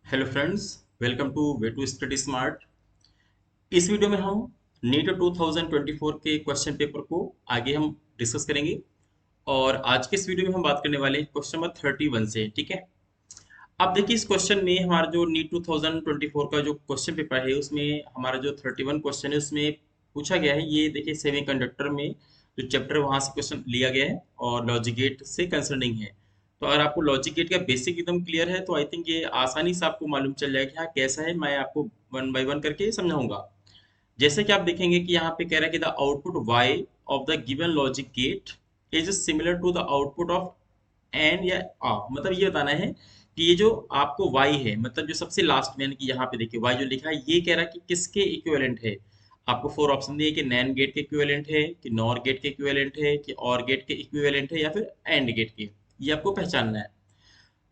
Hello friends, welcome to way to study smart. इस video में हम नीट 2024 के क्वेश्चन पेपर को आगे हम डिस्कस करेंगे। और आज के इस वीडियो में हम बात करने वाले हैं क्वेश्चन नंबर 31 से। ठीक है, अब देखिए इस क्वेश्चन में हमारा जो नीट 2024 का जो क्वेश्चन पेपर है उसमें हमारा जो 31 क्वेश्चन है उसमें पूछा गया है। ये देखिए सेमीकंडक्टर में जो चैप्टर वहां से क्वेश्चन लिया गया है और लॉजिक गेट से कंसर्निंग है। तो अगर आपको लॉजिक गेट का बेसिक एकदम क्लियर है तो आई थिंक ये आसानी से आपको मालूम चल जाएगा कि हाँ कैसा है। मैं आपको वन बाय वन करके समझाऊंगा। जैसे कि आप देखेंगे कि यहाँ पे कह रहा है कि the output y of the given logic gate is similar to the output of एन या आ। मतलब ये बताना है कि ये जो आपको y है, मतलब जो सबसे लास्ट में यानी कि यहाँ पे देखिए y जो लिखा है ये कह रहा है कि किसके इक्विवेलेंट है। आपको फोर ऑप्शन दिए कि नैन गेट के इक्विवेलेंट है, कि नॉर गेट के इक्विवेलेंट है, कि और गेट के इक्विवेलेंट है, या फिर एंड गेट के। ये आपको पहचानना है।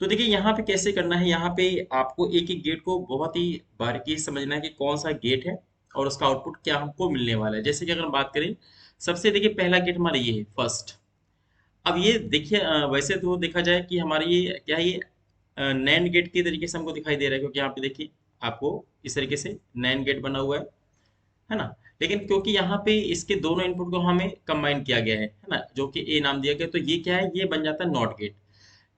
तो देखिए यहाँ पे कैसे करना है। यहाँ पे आपको एक एक गेट को बहुत ही बारीकी से समझना है कि कौन सा गेट है और उसका आउटपुट क्या हमको मिलने वाला है। जैसे कि अगर हम बात करें, सबसे देखिए पहला गेट हमारा ये है फर्स्ट। अब ये देखिए वैसे तो देखा जाए कि हमारा ये क्या है, ये नैंड गेट के तरीके से हमको दिखाई दे रहा है, क्योंकि यहाँ पे देखिए आपको इस तरीके से नैंड गेट बना हुआ है ना। लेकिन क्योंकि यहाँ पे इसके दोनों इनपुट को हमें कंबाइन किया गया है ना, जो कि ए नाम दिया गया, तो ये क्या है, ये बन जाता है नॉट गेट।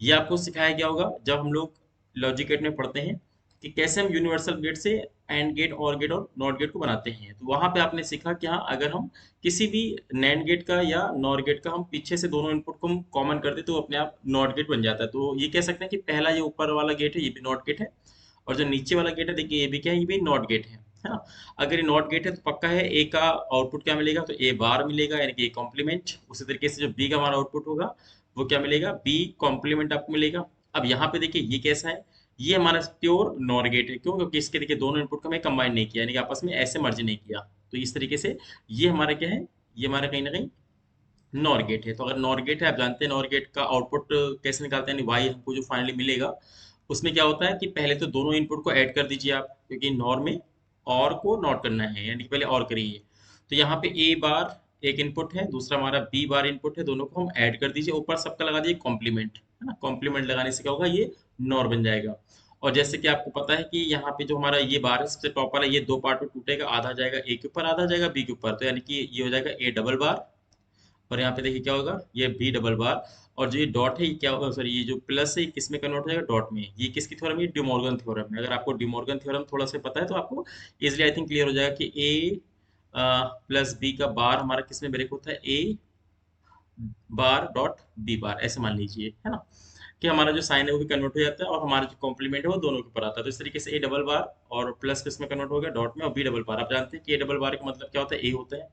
ये आपको सिखाया गया होगा जब हम लोग लॉजिक गेट में पढ़ते हैं कि कैसे हम यूनिवर्सल गेट से एंड गेट और गेट और नॉट गेट को बनाते हैं। तो वहां पे आपने सीखा कि हाँ अगर हम किसी भी नैंड गेट का या नॉर गेट का हम पीछे से दोनों इनपुट को हम कॉमन कर दे तो अपने आप नॉट गेट बन जाता है। तो ये कह सकते हैं कि पहला ये ऊपर वाला गेट है ये भी नॉट गेट है, और जो नीचे वाला गेट है देखिए ये भी क्या है, ये भी नॉट गेट है ना। अगर ये नॉट गेट है तो पक्का है ए का आउटपुट क्या मिलेगा, तो ए बार मिलेगा यानी कि ए कॉम्प्लीमेंट। उसी तरीके से जो बी का हमारा आउटपुट होगा वो क्या मिलेगा, बी कॉम्प्लीमेंट आपको मिलेगा। अब यहाँ पे देखिए ये कैसा है, ये हमारा प्योर नॉर गेट है। क्यों? क्योंकि इसके देखिए दोनों इनपुट को हमें कंबाइन नहीं किया, यानी कि आपस में ऐसे मर्ज नहीं किया। तो इस तरीके से ये हमारा क्या है, ये हमारा कहीं ना कहीं नॉर गेट है। तो अगर नॉर गेट है, आप जानते हैं नॉर गेट का आउटपुट कैसे निकालते हैं, वाई हमको जो फाइनली मिलेगा उसमें क्या होता है कि पहले तो दोनों इनपुट को ऐड कर दीजिए आप, क्योंकि नॉर में और को नॉट करना है, यानी कि पहले और करिए। तो यहाँ पे ए बार एक इनपुट है, दूसरा हमारा बी बार इनपुट है, दोनों को हम ऐड कर दीजिए, ऊपर सबका लगा दीजिए कॉम्प्लीमेंट, है ना। कॉम्प्लीमेंट लगाने से क्या होगा, ये नॉर बन जाएगा। और जैसे कि आपको पता है कि यहाँ पे जो हमारा ये बार है सबसे टॉप वाला, ये दो पार्ट में टूटेगा, आधा जाएगा ए के ऊपर, आधा जाएगा बी के ऊपर। तो यानी कि ये हो जाएगा ए डबल बार, और यहाँ पे देखिए क्या होगा, ये बी डबल बार। और जो ये डॉट है ये क्या होगा, सॉरी ये जो प्लस है ये किस में कन्वर्ट हो जाएगा, डॉट में। ये किसकी थ्योरम है, डिमॉर्गन थ्योरम है। अगर आपको डिमॉर्गन थ्योरम थोड़ा सा पता है तो आपको इजिली आई थिंक क्लियर हो जाएगा कि ए प्लस बी का बार हमारा किस में ब्रेक होता है, ए बार डॉट बी बार, ऐसे मान लीजिए, है ना। कि हमारा जो साइन है वो भी कन्वर्ट हो जाता है और हमारा जो कॉम्प्लीमेंट है वो दोनों के ऊपर आता है। तो इस तरीके से ए डबल बार और प्लस किस में कन्वर्ट हो गया, डॉट में। और बी डबल बार आप जानते हैं कि ए डबल बार का मतलब क्या होता है, ए होता है।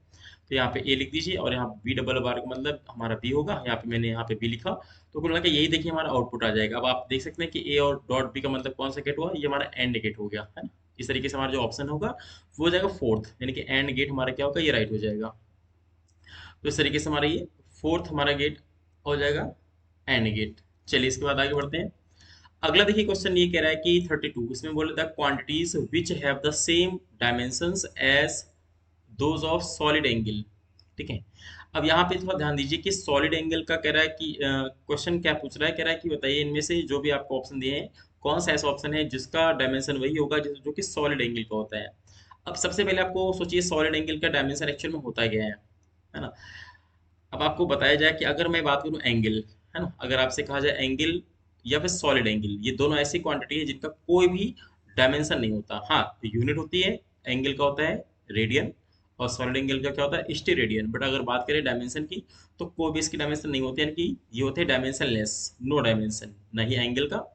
तो यहाँ पे ए लिख दीजिए, और यहाँ बी डबल बार का मतलब हमारा बी होगा। यहाँ पे मैंने यहाँ पे बी लिखा। तो कुल मिला के यही देखिए हमारा आउटपुट आ जाएगा। अब आप देख सकते हैं कि ए और डॉट बी का मतलब कौन सा गेट हुआ, ये हमारा एंड गेट हो गया, है ना। इस तरीके से हमारा जो ऑप्शन होगा वो हो जाएगा फोर्थ, यानी कि एंड गेट हमारा क्या होगा, ये राइट हो जाएगा। तो इस तरीके से हमारा ये फोर्थ हमारा गेट हो जाएगा, एंड गेट। चलिए इसके बाद आगे बढ़ते हैं। अगला देखिए क्वेश्चन ये कह रहा है कि 32, इसमें बोले the quantities which have the same dimensions as those of solid angle. ठीक है, अब यहाँ पे थोड़ा ध्यान दीजिए कि सॉलिड एंगल का कह रहा है कि क्वेश्चन क्या पूछ रहा है, कह रहा है कि बताइए इनमें से जो भी आपको ऑप्शन दिए हैं कौन सा ऐसा ऑप्शन है जिसका डायमेंशन वही होगा जो कि सॉलिड एंगल का होता है। अब सबसे पहले आपको सोचिए सॉलिड एंगल का डायमेंशन एक्चुअल में होता क्या है ना। अब आपको बताया जाए कि अगर मैं बात करूं एंगल, है ना, अगर आपसे कहा जाए एंगल या फिर सॉलिड एंगल, ये दोनों ऐसी क्वांटिटी है जिनका कोई भी डायमेंशन नहीं होता। हाँ यूनिट होती है, एंगल का होता है रेडियन, और सॉलिड एंगल का क्या होता है, स्टेरेडियन। बट अगर बात करें डायमेंशन की तो कोई भी इसकी डायमेंशन नहीं होती, यानी कि ये होते हैं डायमेंशन लेस, नो डायमेंशन, नहीं एंगल का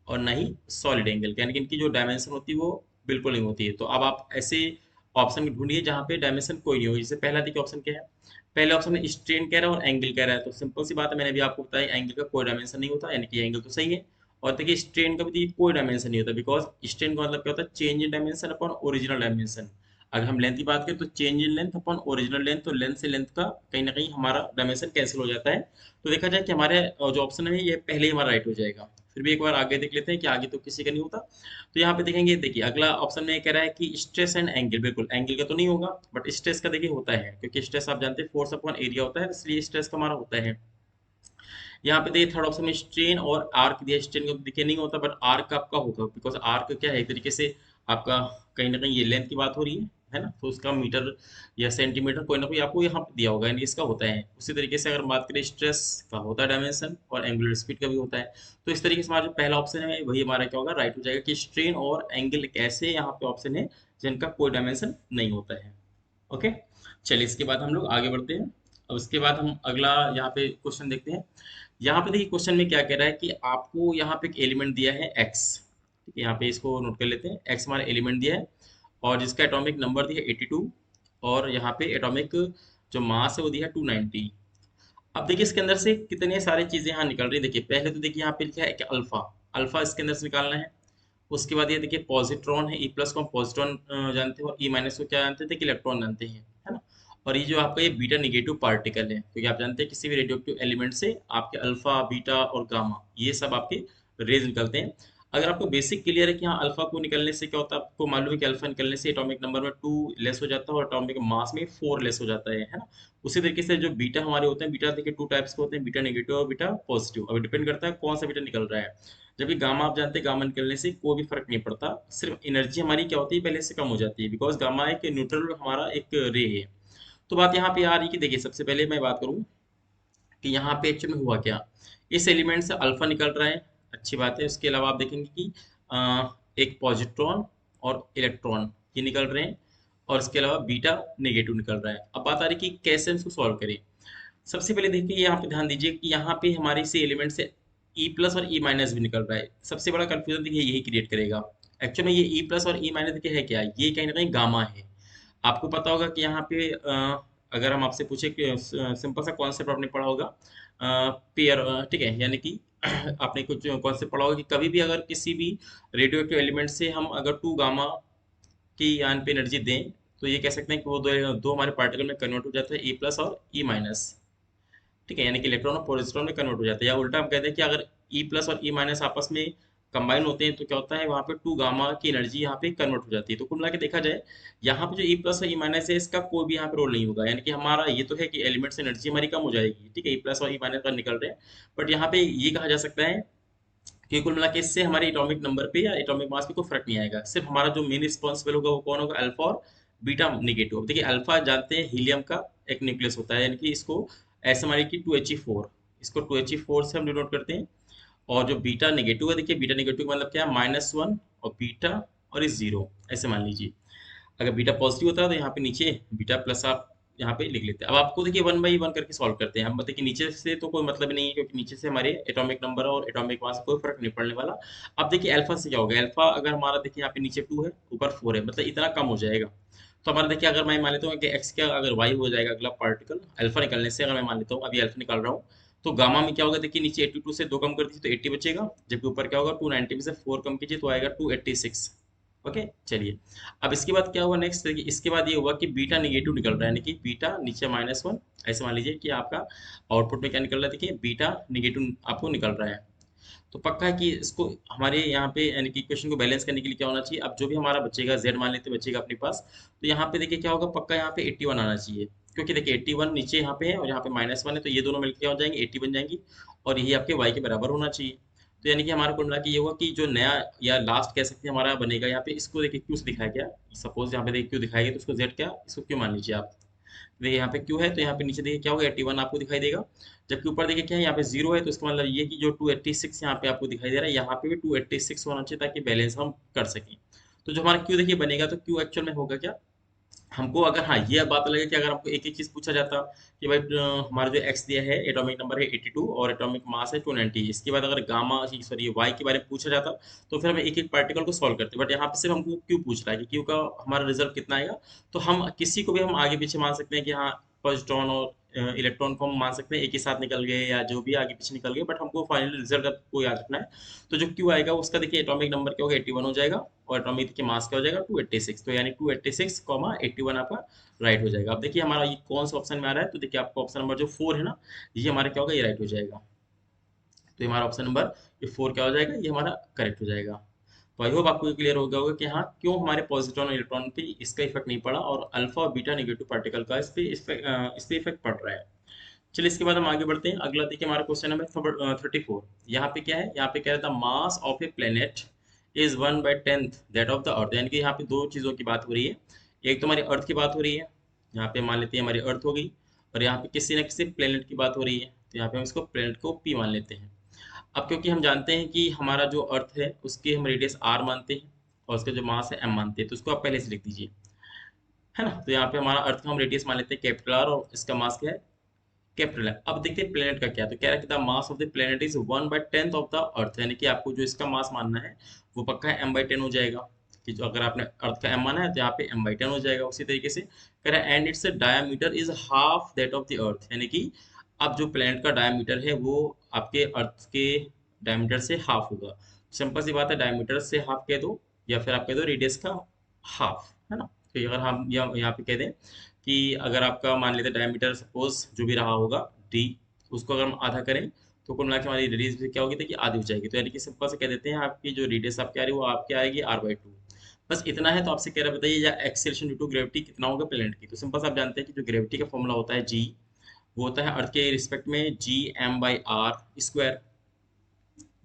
और ना ही सॉलिड एंगल का, यानी कि इनकी जो डायमेंशन होती है वो बिल्कुल नहीं होती है। तो अब आप ऐसे ऑप्शन ढूंढिए जहाँ पे डायमेंशन कोई नहीं हो। जैसे पहला देखिए ऑप्शन क्या है, पहले ऑप्शन में स्ट्रेन कह रहा है और एंगल कह रहा है। तो सिंपल सी बात है, मैंने भी आपको बताया एंगल का कोई डायमेंशन नहीं होता, यानी कि एंगल तो सही है। और देखिए स्ट्रेन का भी देखिए कोई डायमेंशन नहीं होता, बिकॉज स्ट्रेन का मतलब क्या होता है, change in dimension upon original dimension. अगर हम लेंथ की बात करें तो change in length upon original length, तो लेंथ से लेंथ का कहीं ना कहीं हमारा डायमेंशन कैंसिल हो जाता है। तो देखा जाए कि हमारे जो ऑप्शन है ये पहले ही हमारा राइट हो जाएगा। फिर भी एक बार आगे देख लेते हैं कि आगे तो किसी का नहीं होता। तो यहाँ पे देखेंगे, देखिए अगला ऑप्शन में कह रहा है कि स्ट्रेस एंड एंगल, बिल्कुल एंगल का तो नहीं होगा बट स्ट्रेस का देखिए होता है, क्योंकि स्ट्रेस आप जानते हैं फोर्स अपॉन एरिया होता है, इसलिए स्ट्रेस का हमारा होता है। यहाँ पे देखिए थर्ड ऑप्शन में स्ट्रेन और आर्क दिया, स्ट्रेन का देखिए नहीं होता, बट आर्क आपका होगा, बिकॉज आर्क क्या है एक तरीके से आपका कहीं ना कहीं ये लेंथ की बात हो रही है ना, तो उसका मीटर या सेंटीमीटर कोई ना कोई आपको यहाँ पे दिया होगा, यानी इसका होता है। उसी तरीके से अगर हम बात करें स्ट्रेस का होता है डायमेंशन, और एंगुलर स्पीड का भी होता है। तो इस तरीके से हमारा जो पहला ऑप्शन है वही हमारा क्या होगा, राइट हो जाएगा, कि स्ट्रेन और एंगल एक ऐसे यहाँ पे ऑप्शन है जिनका कोई डायमेंशन नहीं होता है। ओके, चलिए इसके बाद हम लोग आगे बढ़ते हैं। अब उसके बाद हम अगला यहाँ पे क्वेश्चन देखते हैं। यहाँ पे देखिए क्वेश्चन में क्या कह रहा है कि आपको यहाँ पे एक एलिमेंट दिया है एक्स, ठीक है, यहाँ पे इसको नोट कर लेते हैं। एक्स हमारा एलिमेंट दिया है और जिसका एटॉमिक नंबर दिया है 82, और यहाँ पे एटॉमिक जो मास है वो दिया है 290। अब देखिए इसके अंदर से कितने सारी चीजें यहाँ निकल रही है। देखिए पहले तो देखिए यहाँ पे लिखा है कि अल्फा, अल्फा इसके अंदर से निकालना है। उसके बाद ये देखिए पॉजिट्रॉन है, ई प्लस को हम पॉजिट्रॉन जानते हैं, और ई माइनस को क्या जानते थे कि इलेक्ट्रॉन जानते हैं, है ना। और ये जो आपका ये बीटा निगेटिव पार्टिकल है, क्योंकि आप जानते हैं किसी भी रेडियोएक्टिव एलिमेंट से आपके अल्फा बीटा और गामा ये सब आपके रेज निकलते हैं। अगर आपको बेसिक क्लियर है कि हाँ अल्फा को निकलने से क्या होता है, आपको मालूम है कि अल्फा निकलने से एटॉमिक नंबर में 2 लेस हो जाता है और एटॉमिक मास में 4 लेस हो जाता है ना। उसी तरीके से जो बीटा हमारे होते हैं, बीटा देखिए 2 टाइप्स के होते हैं, बीटा नेगेटिव और बीटा पॉजिटिव। अब डिपेंड करता है कौन सा बीटा निकल रहा है। जबकि गामा आप जानते हैं गामा निकलने से कोई भी फर्क नहीं पड़ता, सिर्फ एनर्जी हमारी क्या होती है पहले से कम हो जाती है, बिकॉज गामा एक न्यूट्रल हमारा एक रे है। तो बात यहाँ पे आ रही है कि देखिए सबसे पहले मैं बात करूँ कि यहाँ पे एक्चुअल में हुआ क्या। इस एलिमेंट से अल्फा निकल रहा है, अच्छी बात है। उसके अलावा आप देखेंगे कि एक पॉजिट्रॉन और इलेक्ट्रॉन ये निकल रहे हैं, और इसके अलावा बीटा नेगेटिव निकल रहा है। अब बात आ रही है कि कैसे इसको सॉल्व करें। सबसे पहले देखिए यहाँ पे ध्यान दीजिए कि यहाँ पे हमारे इसी एलिमेंट से ई प्लस और ई माइनस भी निकल रहा है। सबसे बड़ा कंफ्यूजन देखिए यही क्रिएट करेगा। एक्चुअली में ये ई प्लस और ई माइनस देखिए है क्या, ये कहीं ना कहीं गामा है। आपको पता होगा कि यहाँ पे अगर हम आपसे पूछे कि सिंपल सा कॉन्सेप्ट आपने पढ़ा होगा पेयर, ठीक है, यानी कि आपने कुछ कॉन्सेप्ट पढ़ा होगा कि कभी भी अगर किसी भी रेडियो एक्टिव एलिमेंट से हम अगर 2 गामा की यान पे एनर्जी दें, तो ये कह सकते हैं कि वो दो दो हमारे पार्टिकल में कन्वर्ट हो जाता है, ए प्लस और ई माइनस, ठीक है, यानी कि इलेक्ट्रॉन और प्रोजेस्ट्रॉन में कन्वर्ट हो जाता है। या उल्टा हम कहते हैं कि अगर ई प्लस और ई माइनस आपस में कंबाइन होते हैं तो क्या होता है, वहाँ पे 2 गामा की एनर्जी यहाँ पे कन्वर्ट हो जाती है। तो कुल मिला के देखा जाए यहाँ पे जो ई प्लस और ई माइनस है इसका कोई भी यहाँ पे रोल नहीं होगा, यानी कि हमारा ये तो है कि एलिमेंट से एनर्जी हमारी कम हो जाएगी, ठीक है, ई प्लस और ई माइनस का निकल रहे हैं। बट यहाँ पे ये कहा जा सकता है कि कुल मिला के इससे हमारे एटॉमिक नंबर पे या एटॉमिक मास पे कोई फर्क नहीं आएगा। सिर्फ हमारा जो मेन रिस्पॉन्सिबल होगा वो कौन होगा, अल्फा और बीटा निगेटिव। देखिए अल्फा जानते हैं हीलियम का एक न्यूक्लियस होता है, यानी कि इसको ऐसे हमारी की 2He4, इसको 2He4 से हम डिनोट करते हैं। और जो बीटा नेगेटिव है, देखिए बीटा नेगेटिव का मतलब क्या है, -1 और बीटा और इस जीरो, ऐसे मान लीजिए। अगर बीटा पॉजिटिव होता है तो यहाँ पे नीचे बीटा प्लस आप यहाँ पे लिख लेते हैं। अब आपको देखिए 1/1 करके सॉल्व करते हैं। हम बताइए कि नीचे से तो कोई मतलब नहीं है, क्योंकि नीचे से हमारे एटॉमिक नंबर और एटॉमिक मास कोई फर्क नहीं पड़ने वाला। अब देखिए अल्फा से क्या होगा, अल्फा अगर हमारा देखिए यहाँ पे नीचे 2 है ऊपर 4 है, मतलब इतना कम हो जाएगा। तो हमारा देखिए अगर मैं मान लेता हूँ कि एक्स का अगर वाई हो जाएगा अगला पार्टिकल अल्फा निकलने से, अगर मैं मान लेता हूँ अभी अल्फा निकाल रहा हूँ, तो गामा में क्या होगा, देखिए नीचे 82 से 2 कम कर दीजिए तो 80 बचेगा, जबकि ऊपर क्या होगा 290 में से 4 कम कीजिए तो आएगा 286। ओके, चलिए। अब इसके बाद क्या हुआ नेक्स्ट, देखिए इसके बाद ये हुआ कि बीटा निगेटिव निकल रहा है, यानी कि बीटा नीचे -1, ऐसे मान लीजिए कि आपका आउटपुट में क्या निकल रहा है, देखिए बीटा निगेटिव आपको निकल रहा है। तो पक्का है कि इसको हमारे यहाँ पे यानी कि इक्वेशन को बैलेंस करने के लिए क्या होना चाहिए, अब जो भी हमारा बचेगा z मान लेते बचेगा अपने पास, तो यहाँ पे देखिए क्या होगा, पक्का यहाँ पे 81 आना चाहिए, क्योंकि देखिए 81 नीचे यहाँ पे है और यहाँ पे -1 है, तो ये दोनों मिलकर क्या हो जाएंगे 80 बन जाएंगी, और यही आपके y के बराबर होना चाहिए। तो यानी कि हमारा कुल मिला के ये हुआ कि जो नया या लास्ट कह सकते हैं हमारा बनेगा, यहाँ पे इसको देखिए क्यू से दिखाया गया, सपोज यहाँ पे देखिए क्यू दिखाया गया तो इसको z क्या, इसको क्यू मान लीजिए आप। देखिए यहाँ पे क्यू है तो यहाँ पे नीचे देखिए क्या होगा 81 आपको दिखाई देगा, जबकि ऊपर देखिए क्या है यहाँ पे 0 है, तो इसका मतलब ये कि जो 286 यहाँ पे आपको दिखाई दे रहा है यहाँ पे भी 286 होना चाहिए ताकि बैलेंस हम कर सकें। तो जो हमारा क्यू देखिए बनेगा, तो क्यू एक्चुअल में होगा क्या, हमको अगर हाँ ये बात अलग है कि अगर हमको एक एक चीज पूछा जाता कि भाई हमारा जो एक्स दिया है एटॉमिक नंबर है 82 और एटॉमिक मास है 290, इसके बाद अगर गामा सॉरी वाई के बारे में पूछा जाता तो फिर हम एक एक पार्टिकल को सॉल्व करते, बट यहाँ पे सिर्फ हमको क्यू पूछ रहा है कि क्यू का हमारा रिजल्ट कितना आएगा। तो हम किसी को भी हम आगे पीछे मान सकते हैं कि हाँ पॉजिट्रॉन और इलेक्ट्रॉन को हम मान सकते हैं एक ही साथ निकल गए या जो भी आगे पीछे निकल गए, बट हमको फाइनल रिजल्ट को याद रखना है। तो जो क्यू आएगा उसका देखिए एटॉमिक नंबर क्या होगा 81 हो जाएगा, और एटॉमिक के मास क्या हो जाएगा 286, तो यानी 286 81 आपका राइट हो जाएगा। अब देखिए हमारा ये कौन सा ऑप्शन में आ रहा है, तो देखिए आपका ऑप्शन नंबर जो 4 है ना, ये हमारा क्या होगा, ये राइट हो जाएगा। तो ये हमारा ऑप्शन नंबर ये 4 क्या हो जाएगा, ये हमारा करेक्ट हो जाएगा। तो आई होप आपको ये क्लियर हो गया होगा कि हाँ क्यों हमारे पॉजिट्रॉन और इलेक्ट्रॉन पे इसका इफेक्ट नहीं पड़ा और अल्फा और बीटा नेगेटिव पार्टिकल का इस पे इफेक्ट पड़ रहा है। चलिए इसके बाद हम आगे बढ़ते हैं। अगला देखिए हमारा क्वेश्चन नंबर 34। यहाँ पे क्या है, यहाँ पे कह रहा था mass of a planet is 1/10 that of the अर्थ। यानी कि यहाँ पे दो चीज़ों की बात हो रही है। एक तो हमारी अर्थ की बात हो रही है, यहाँ पे मान लेते हैं हमारी अर्थ हो गई, और यहाँ पे किसी न किसी प्लेनेट की बात हो रही है, तो यहाँ पे हम इसको प्लेनेट को पी मान लेते हैं। अब क्योंकि हम जानते हैं कि हमारा जो अर्थ है उसकी हम रेडियस आर मानते हैं और उसका जो मास है एम मानते हैं, तो उसको आप पहले से लिख दीजिए, है ना। तो यहाँ पे हमारा अर्थ का हम रेडियस मान लेते हैं कैपिटल आर, और इसका मास क्या है, कैपिटल है। अब देखते हैं प्लेनेट का क्या, तो कह रहा है कि the mass of the planet is 1/10 of the अर्थ। यानी कि आपको जो इसका मास मानना है वो पक्का है m/10 हो जाएगा, कि जो अगर आपने अर्थ का m माना है तो यहाँ पे m/10 हो जाएगा। उसी तरीके से कह रहा है and its diameter is half that of the अर्थ। यानी कि अब जो प्लेनेट का डायमीटर है वो आपके अर्थ के डायमीटर से हाफ होगा। सिंपल सी बात है, डायमीटर से हाफ कह दो या फिर आप कह दो रेडियस का हाफ, है ना। तो अगर हम यहाँ पे कह दें कि अगर आपका मान लेते हैं डायमीटर सपोज जो भी रहा होगा डी, उसको अगर हम आधा करें तो कुल मिला के हमारी रेडियस भी क्या होगी, देखिए आधी हो जाएगी। तो यानी कि सिंपल से कह देते हैं आपकी जो रेडियस आपकी आ रही है वो आपकी आएगी r/2। बस इतना है। तो आपसे कह रहा है बताइए या एक्सेलरेशन ड्यू टू ग्रेविटी कितना होगा प्लेनेट की। तो सिंपल से आप जानते हैं कि जो ग्रेविटी का फॉर्मूला होता है जी, वो होता है अर्थ के रिस्पेक्ट में Gm/r²।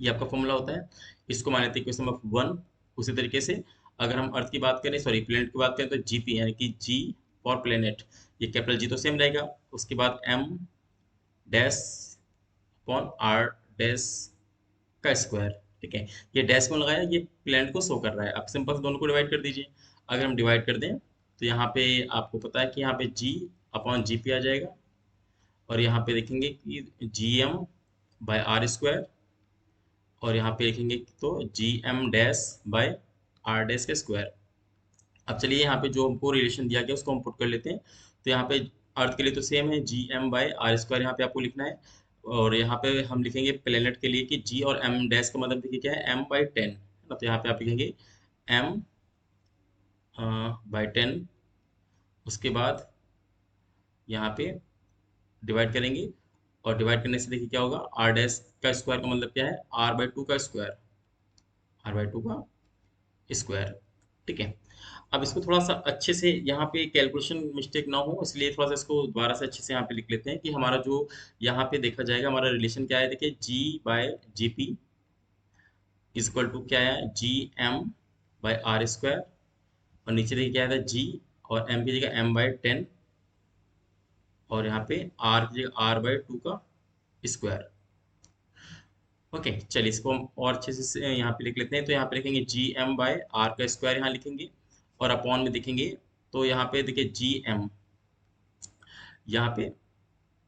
ये आपका फॉर्मूला होता है। इसको मान लेते हैं क्वेश्चन नंबर 1। उसी तरीके से अगर हम अर्थ की बात करें, सॉरी प्लेनेट की बात करें, तो जीपी यानी कि जी फॉर प्लेनेट, ये कैपिटल जी तो सेम रहेगा। उसके बाद m dash upon r dash का स्क्वायर, ठीक है। ये डैश क्यों लगाया, ये प्लेनेट को शो कर रहा है। आप सिंपल से दोनों को डिवाइड कर दीजिए। अगर हम डिवाइड कर दें तो यहाँ पे आपको पता है कि यहाँ पे जी अपॉन जी पी आ जाएगा, और यहाँ पे देखेंगे कि G M by r square, और यहाँ पे लिखेंगे तो G M dash by r dash का स्क्वायर। अब चलिए यहाँ पे जो हमको रिलेशन दिया गया उसको हम पुट कर लेते हैं। तो यहाँ पे अर्थ के लिए तो सेम है Gm/r², यहाँ पे आपको लिखना है। और यहाँ पे हम लिखेंगे प्लेनेट के लिए कि G और M डैश का मतलब देखिए क्या है, m/10 है ना। तो यहाँ पे आप लिखेंगे m/10। उसके बाद यहाँ पे डिवाइड करेंगे, और डिवाइड करने से देखिए क्या होगा, आर डैश का स्क्वायर का मतलब क्या है, r/2 का स्क्वायर, r/2 का स्क्वायर, ठीक है। अब इसको थोड़ा सा अच्छे से यहाँ पे कैलकुलेशन मिस्टेक ना हो, इसलिए थोड़ा सा इसको दोबारा से अच्छे से यहाँ पे लिख लेते हैं कि हमारा जो यहाँ पे देखा जाएगा हमारा रिलेशन क्या है। देखिए G/Gp इज इक्वल टू क्या है, Gm/r², और नीचे देखिए क्या है G, और M की जगह m/10, और यहाँ पे R की जगह r/2 का स्क्वायर। ओके चलिए इसको हम और अच्छे से यहाँ पे लिख लेते हैं। तो यहाँ पे लिखेंगे Gm/r का स्क्वायर यहाँ लिखेंगे, और अपॉन में देखेंगे तो यहाँ पे देखिए Gm यहाँ पे,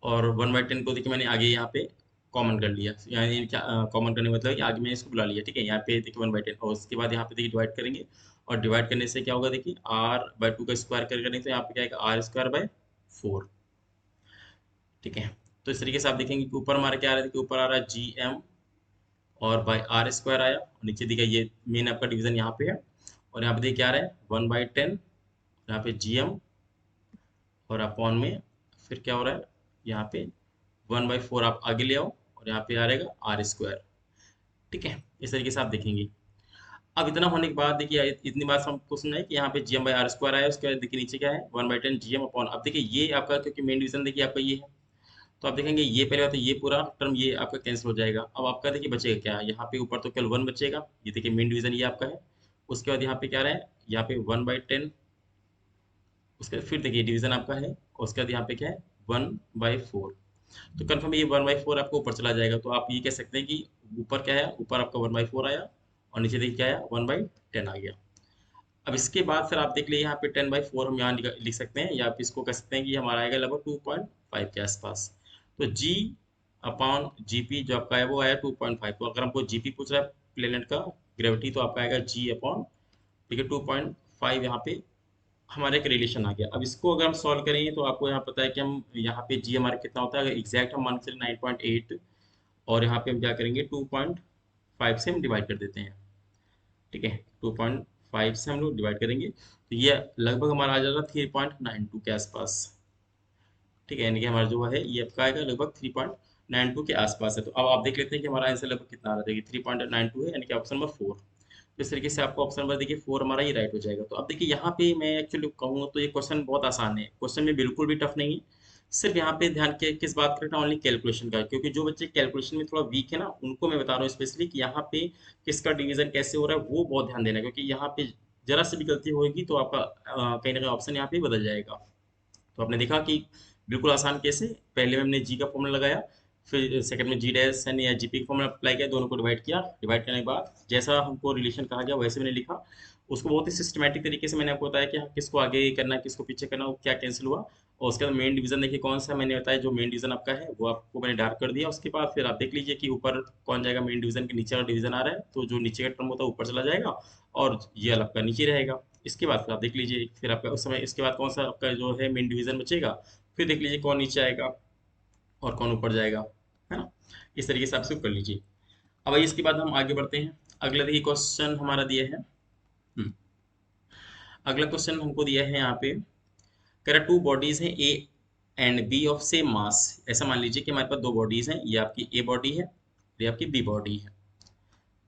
और 1/10 को देखिए मैंने आगे यहाँ पे कॉमन कर लिया। यानी क्या कॉमन करने का मतलब है कि आगे मैंने इसको बुला लिया, ठीक है। यहाँ पे देखिए 1/10, और उसके बाद यहाँ पे देखिए डिवाइड करेंगे, और डिवाइड करने से क्या होगा, देखिए r/2 का स्क्वायर करने से यहाँ पे क्या आएगा, r²/4, ठीक है। तो इस तरीके से आप देखेंगे कि ऊपर हमारा क्या आ रहा है, देखिए ऊपर आ रहा है Gm और बाई r² आया, और नीचे देखिए ये मेन आपका डिवीजन यहाँ पे है, और यहाँ पे देखिए क्या आ रहा है 1/10, यहाँ पे Gm, और अपॉन में फिर क्या हो रहा है, यहाँ पे 1/4 आप आगे ले आओ, और यहाँ पे आ रहेगा r², ठीक है। इस तरीके से आप देखेंगे। अब इतना होने के बाद देखिए इतनी बात हमको सुनना है कि यहाँ पे Gm/r² आया, उसके बाद देखिए नीचे क्या है 1/10 Gm अपॉन, अब देखिए ये आपका क्योंकि मेन डिवीजन देखिए आपका ये है, तो आप देखेंगे ये पहले बात तो ये पूरा टर्म ये आपका कैंसिल हो जाएगा। अब आपका देखिए बचेगा क्या, यहाँ पे ऊपर तो केवल 1 बचेगा, ये देखिए मेन डिवीजन ये आपका है। उसके बाद यहाँ पे क्या रहा है, यहाँ पे 1/10, उसके बाद फिर देखिए डिवीजन आपका है, और उसके बाद यहाँ पे क्या है 1/4। तो कन्फर्म ये 1/4 आपको ऊपर चला जाएगा। तो आप ये कह सकते हैं कि ऊपर क्या है, ऊपर आपका 1/4 आया, और नीचे देखिए क्या आया 1/10 आ गया। अब इसके बाद फिर आप देख लिए यहाँ पे 10/4 हम यहाँ लिख सकते हैं, या आप इसको कह सकते हैं कि हमारा आएगा लगभग 2.5 के आसपास। तो G अपॉन GP जो आपका है वो आया 2.5। तो अगर हमको GP पूछ रहा है प्लेनेट का ग्रेविटी, तो आपका आएगा G अपॉन, ठीक है 2.5। यहाँ पे हमारा एक रिलेशन आ गया। अब इसको अगर हम सॉल्व करेंगे तो आपको यहाँ पता है कि हम यहाँ पे G हमारा कितना होता है, अगर एग्जैक्ट हम मान के चले 9.8, और यहाँ पे हम क्या करेंगे 2.5 से हम डिवाइड कर देते हैं, ठीक है। 2.5 से हम लोग डिवाइड करेंगे, तो ये लगभग हमारा आ जाएगा 3.92 के आसपास, ठीक है। यानी कि हमारा जो है ये आपका आएगा लगभग 3.92 के आसपास है। तो अब आप देख लेते हैं कि हमारा आंसर लगभग कितना आ रहा है, देखिए 3.92 है, यानी कि ऑप्शन नंबर 4। तो इस तरीके से आपको ऑप्शन नंबर देखिए 4 हमारा ही राइट हो जाएगा। तो अब देखिए यहाँ पे मैं एक्चुअली कहूँगा तो ये क्वेश्चन बहुत आसान है, क्वेश्चन में बिल्कुल भी टफ नहीं है। सिर्फ यहाँ पे ध्यान के किस बात का रखना, ओनली कैलकुलेशन का, क्योंकि जो बच्चे कैलकुलेशन में थोड़ा वीक है ना, उनको मैं बता रहा हूँ स्पेशली कि यहाँ पे किसका डिवीजन कैसे हो रहा है वो बहुत ध्यान देना है, क्योंकि यहाँ पे जरा सी भी गलती होगी तो आपका कहीं ना कहीं ऑप्शन यहाँ पे बदल जाएगा। तो आपने देखा कि बिल्कुल आसान कैसे, पहले में हमने जी का फॉर्मूला लगाया, फिर सेकंड में जी डैश एन या जीपी का फॉर्मूला अप्लाई किया, दोनों को डिवाइड किया, डिवाइड करने के बाद जैसा हमको रिलेशन कहा गया वैसे मैंने लिखा। उसको बहुत ही सिस्टमैटिक तरीके से मैंने आपको बताया कि हाँ, किसको आगे करना है किसको पीछे करना है, क्या कैंसिल हुआ। और उसके बाद मेन डिवीजन देखिए कौन सा, मैंने बताया जो मेन डिवीजन आपका है वो आपको मैंने डार्क कर दिया। उसके बाद फिर आप देख लीजिए कि ऊपर कौन जाएगा, मेन डिवीजन के नीचे वाला डिवीजन आ रहा है तो जो नीचे का टर्म होता है ऊपर चला जाएगा, और ये वाला आपका नीचे रहेगा। इसके बाद फिर आप देख लीजिए, फिर आपका उस समय इसके बाद कौन सा आपका जो है मेन डिवीजन बचेगा, फिर देख लीजिए कौन नीचे आएगा और कौन ऊपर जाएगा, है ना। इस तरीके से आप इसको कर लीजिए। अब आइए इसके बाद हम आगे बढ़ते हैं। अगला देखिए क्वेश्चन हमारा दिया है। अगला क्वेश्चन हमको दिया है यहाँ पे, कह रहा टू बॉडीज हैं A and B of same mass. ऐसा मान लीजिए कि हमारे पास दो बॉडीज हैं, ये आपकी ए बॉडी है, ये आपकी बी बॉडी है।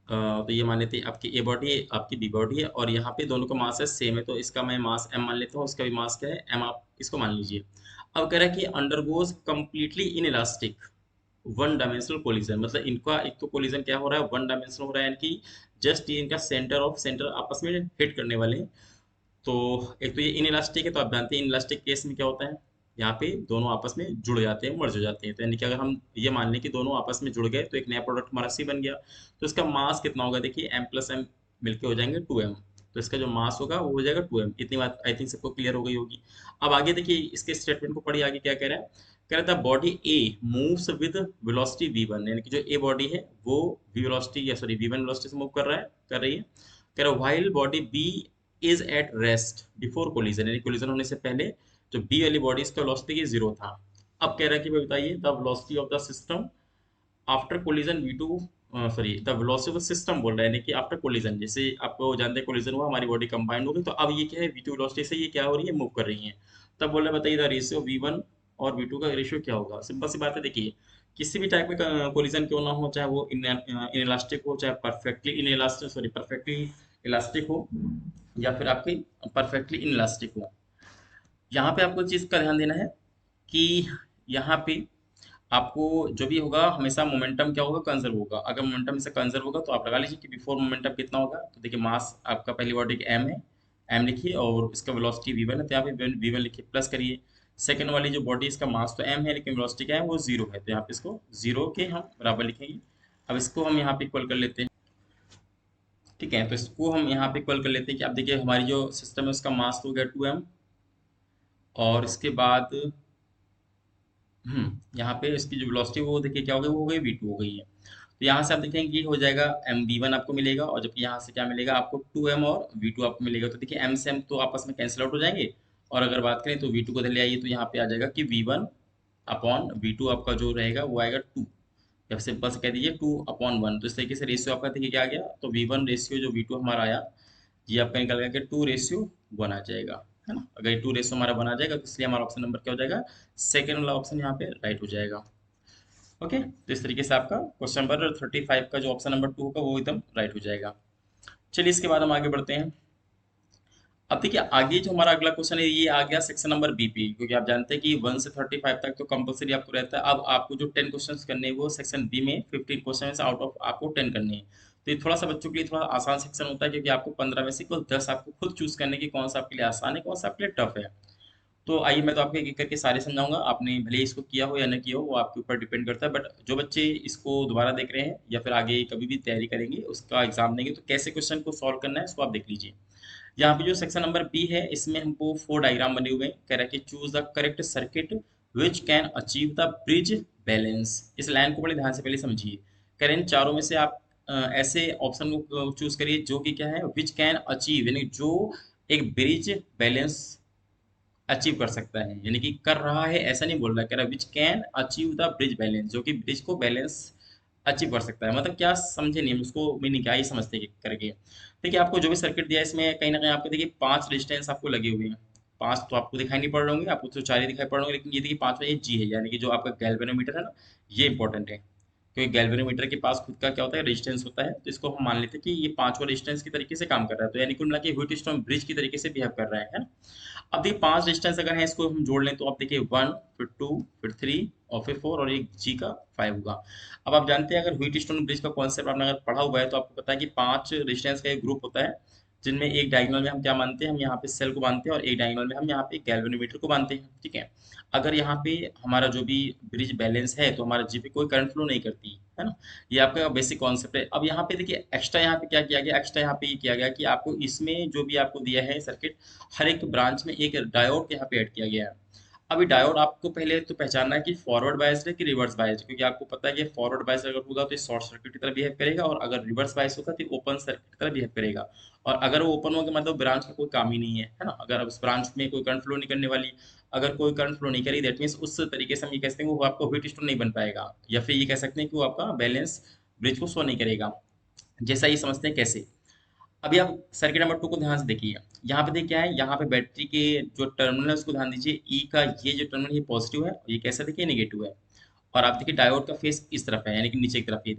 तो ये मान लेते हैं आपकी ए बॉडी है, आपकी बी बॉडी है, और यहाँ पे दोनों का मास है सेम है, तो इसका मैं मास एम मान लेता हूँ, इसका भी मास क्या है एम, आप इसको मान लीजिए। अब कह रहा है कि undergoes completely in elastic one dimensional collision, मतलब इनका एक तो कोलिजन क्या हो रहा है, वन डायमेंशनल हो रहा है, यानी कि जस्ट ये इनका सेंटर ऑफ सेंटर आपस में हिट करने वाले हैं। तो एक तो ये इन इलास्टिक है, तो आप जानते हैं इन इलास्टिक केस में क्या होता है, यहाँ पे दोनों आपस में जुड़ जाते हैं, मर्ज हो जाते हैं। तो यानी कि अगर हम ये मान लें कि दोनों आपस में जुड़ गए तो एक नया प्रोडक्ट हमारा सी बन गया। तो इसका मास कितना होगा, देखिए एम प्लस एम मिलके हो जाएंगे 2m। तो इसका जो मास होगा वो हो जाएगा 2m। इतनी बात आई थिंक सबको क्लियर हो गई होगी। अब आगे देखिए इसके स्टेटमेंट को पढ़िए, आगे क्या कह रहा है, कह रहा था body A moves with velocity v1, यानी कि जो ए बॉडी है वो v वेलोसिटी या सॉरी v1 वेलोसिटी से मूव कर रही है। कह रहा while body B is at rest before collision, यानी कोलिजन होने से पहले जो बी वाली बॉडी इसका वेलोसिटी ये जीरो था। अब कह रहा है कि भाई बताइए the velocity of the system after collision v2, sorry the velocity of system बोल रहा है, यानी कि आफ्टर कोलिजन, जैसे आपको जानते हैं कोलिजन हुआ हमारी बॉडी कंबाइंड हो गई, तो अब ये क्या है v2 वेलोसिटी से ये क्या हो रही है, मूव कर रही है। तब बोल रहा है बताइए द रेशियो v1 और v2 का रेशियो क्या होगा। सिंपल सी बात है, देखिए किसी भी टाइप में कोलिजन क्यों ना हो, चाहे वो इनइलास्टिक हो, चाहे perfectly inelastic sorry perfectly elastic हो, या फिर आपकी परफेक्टली इनइलास्टिक हो, यहाँ पे आपको चीज़ का ध्यान देना है कि यहाँ पे आपको जो भी होगा हमेशा मोमेंटम क्या होगा, कंजर्व होगा। अगर मोमेंटम से कंजर्व होगा तो आप लगा लीजिए कि बिफोर मोमेंटम कितना होगा। तो देखिए मास आपका पहली बॉडी का एम है, एम लिखिए, और इसका वेलोसिटी वी1 है, तो यहाँ पे वी1 लिखिए प्लस करिए। सेकंड वाली जो बॉडी इसका मास तो एम है लेकिन वेलोसिटी क्या है वो जीरो है, तो यहाँ पे इसको जीरो के हम बराबर लिखेंगे। अब इसको हम यहाँ पे इक्वल कर लेते हैं, ठीक है। तो इसको हम यहाँ पे इक्वल कर लेते हैं कि आप देखिए हमारी जो सिस्टम है उसका मास तो हो गया 2m, और इसके बाद यहाँ पे इसकी जो वेलोसिटी वो देखिए क्या हो गई, वो हो गई v2 हो गई है। तो यहाँ से आप देखेंगे ये हो जाएगा एम v1 आपको मिलेगा, और जबकि यहाँ से क्या मिलेगा आपको 2m और v2 आपको मिलेगा। तो देखिए एम से एम तो आपस में कैंसिल आउट हो जाएंगे, और अगर बात करें तो v2 को इधर ले आइए तो यहाँ पे आ जाएगा कि v1 अपॉन v2 आपका जो रहेगा वो आएगा 2, या सिंपल से कह दीजिए 2/1। तो इस तरीके से रेशियो आपका देखिए क्या आ गया, तो v1 रेशियो जो v2 हमारा आया ये आपका निकल गया कि 2:1 आ जाएगा, है ना। अगर 2 हमारा 1 आ जाएगा तो इसलिए हमारा ऑप्शन नंबर क्या हो जाएगा, सेकेंड वाला ऑप्शन यहाँ पे राइट हो जाएगा। ओके, तो इस तरीके से आपका क्वेश्चन नंबर 35 का जो ऑप्शन नंबर 2 होगा वो एकदम राइट हो जाएगा। चलिए इसके बाद हम आगे बढ़ते हैं। अब देखिए आगे जो हमारा अगला क्वेश्चन है ये आ गया सेक्शन नंबर बी पे, क्योंकि आप जानते हैं कि 1 से 35 तक तो कंपलसरी आपको रहता है। अब आपको जो 10 क्वेश्चंस करने हैं वो सेक्शन बी में 15 क्वेश्चन आउट ऑफ आपको 10 करने हैं। तो ये थोड़ा सा बच्चों के लिए थोड़ा आसान सेक्शन होता है, क्योंकि आपको 15 में से कुल 10 आपको खुद चूज करने की कौन सा आपके लिए आसान है कौन सा आपके लिए टफ है। तो आइए मैं तो आपको एक एक करके सारे समझाऊंगा, आपने भले ही इसको किया हो या न किया हो वो आपके ऊपर डिपेंड करता है। बट जो बच्चे इसको दोबारा देख रहे हैं या फिर आगे कभी भी तैयारी करेंगे उसका एग्जाम देंगे तो कैसे क्वेश्चन को सॉल्व करना है इसको आप देख लीजिए। यहाँ पे जो सेक्शन नंबर बी है इसमें हमको 4 डायग्राम बने हुए हैं। कह रहा है कि choose the correct circuit which can achieve the bridge balance. इस लाइन को बड़े ध्यान से पहले समझिए। कह रहे हैं इन चारों में से आप ऐसे ऑप्शन को चूज करिए जो कि क्या है, विच कैन अचीव, यानी जो एक ब्रिज बैलेंस अचीव कर सकता है, यानी कि कर रहा है ऐसा नहीं बोल रहा, कह रहा है which can achieve the bridge balance, जो कि ब्रिज को बैलेंस अचीव कर सकता है। मतलब क्या समझे नहीं हम उसको मीनिंग क्या ही समझते हैं करके। देखिए आपको जो भी सर्किट दिया है इसमें कहीं ना कहीं आपको देखिए 5 रेजिस्टेंस आपको लगे हुए हैं। 5 तो आपको दिखाई नहीं पड़ रहे होंगे, आपको तो 4 ही दिखाई पड़ रहे होंगे, लेकिन ये देखिए 5वां ये जी है, यानी कि जो आपका गैल्वेनोमीटर है ना ये इंपॉर्टेंट है। क्योंकि गैल्वेनोमीटर के पास खुद का क्या होता है, रेजिस्टेंस होता है, तो इसको हम मान लेते हैं कि ये पांचवा रेजिस्टेंस की तरीके से काम कर रहा है, तो यानी कुल मिला के व्हीटस्टोन ब्रिज की तरीके से बिहेव कर रहा है ना। अब देखिए पांच डिस्टेंस अगर है इसको हम जोड़ लें तो आप देखिए 1, फिर 2, फिर 3 और फिर 4 और एक जी का 5 होगा। अब आप जानते हैं अगर व्हीट स्टोन ब्रिज का कॉन्सेप्ट आपने अगर पढ़ा हुआ है तो आपको पता है कि पांच डिस्टेंस का एक ग्रुप होता है, जिनमें एक डायगोनल में हम क्या मानते हैं, हम यहाँ पे सेल को मानते हैं और एक डायगोनल में हम यहाँ पे गैल्वेनोमीटर को मानते हैं, ठीक है। अगर यहाँ पे हमारा जो भी ब्रिज बैलेंस है तो हमारा जी पे कोई करंट फ्लो नहीं करती है ना। ये आपका बेसिक कॉन्सेप्ट है। अब यहाँ पे देखिए एक्स्ट्रा यहाँ पे क्या किया गया, एक्स्ट्रा यहाँ पे ये किया गया कि आपको इसमें जो भी आपको दिया है सर्किट, हर एक ब्रांच में एक डायोड यहाँ पे ऐड किया गया है। अभी डायोड आपको पहले तो पहचानना है कि फॉरवर्ड बायस्ड है कि रिवर्स बायस्ड है, क्योंकि आपको पता है कि फॉरवर्ड बायस्ड अगर होगा तो ये शॉर्ट सर्किट की तरह बिहेव करेगा, और अगर रिवर्स बायस होगा तो ओपन सर्किट की तरह बिहेव करेगा। और अगर वो ओपन होगा मतलब ब्रांच का कोई काम ही नहीं है ना। अगर उस ब्रांच में कोई करंट फ्लो नहीं करने वाली, अगर कोई करंट फ्लो नहीं करी, दैट मीन्स उस तरीके से हम ये कह सकते हैं कि वो आपको हीट स्टोन नहीं बन पाएगा, या फिर ये कह सकते हैं कि वो आपका बैलेंस ब्रिज को शो नहीं करेगा। जैसा ये समझते हैं कैसे। अभी आप सर्किट नंबर 2 को ध्यान से देखिए। यहाँ पे देखिए क्या है, यहाँ पे बैटरी के जो टर्मिनल है उसको ध्यान दीजिए। ई का ये जो टर्मिनल ये पॉजिटिव है और ये कैसा देखिए नेगेटिव है। और आप देखिए डायोड का फेस इस तरफ है, यानी कि नीचे की तरफ, ये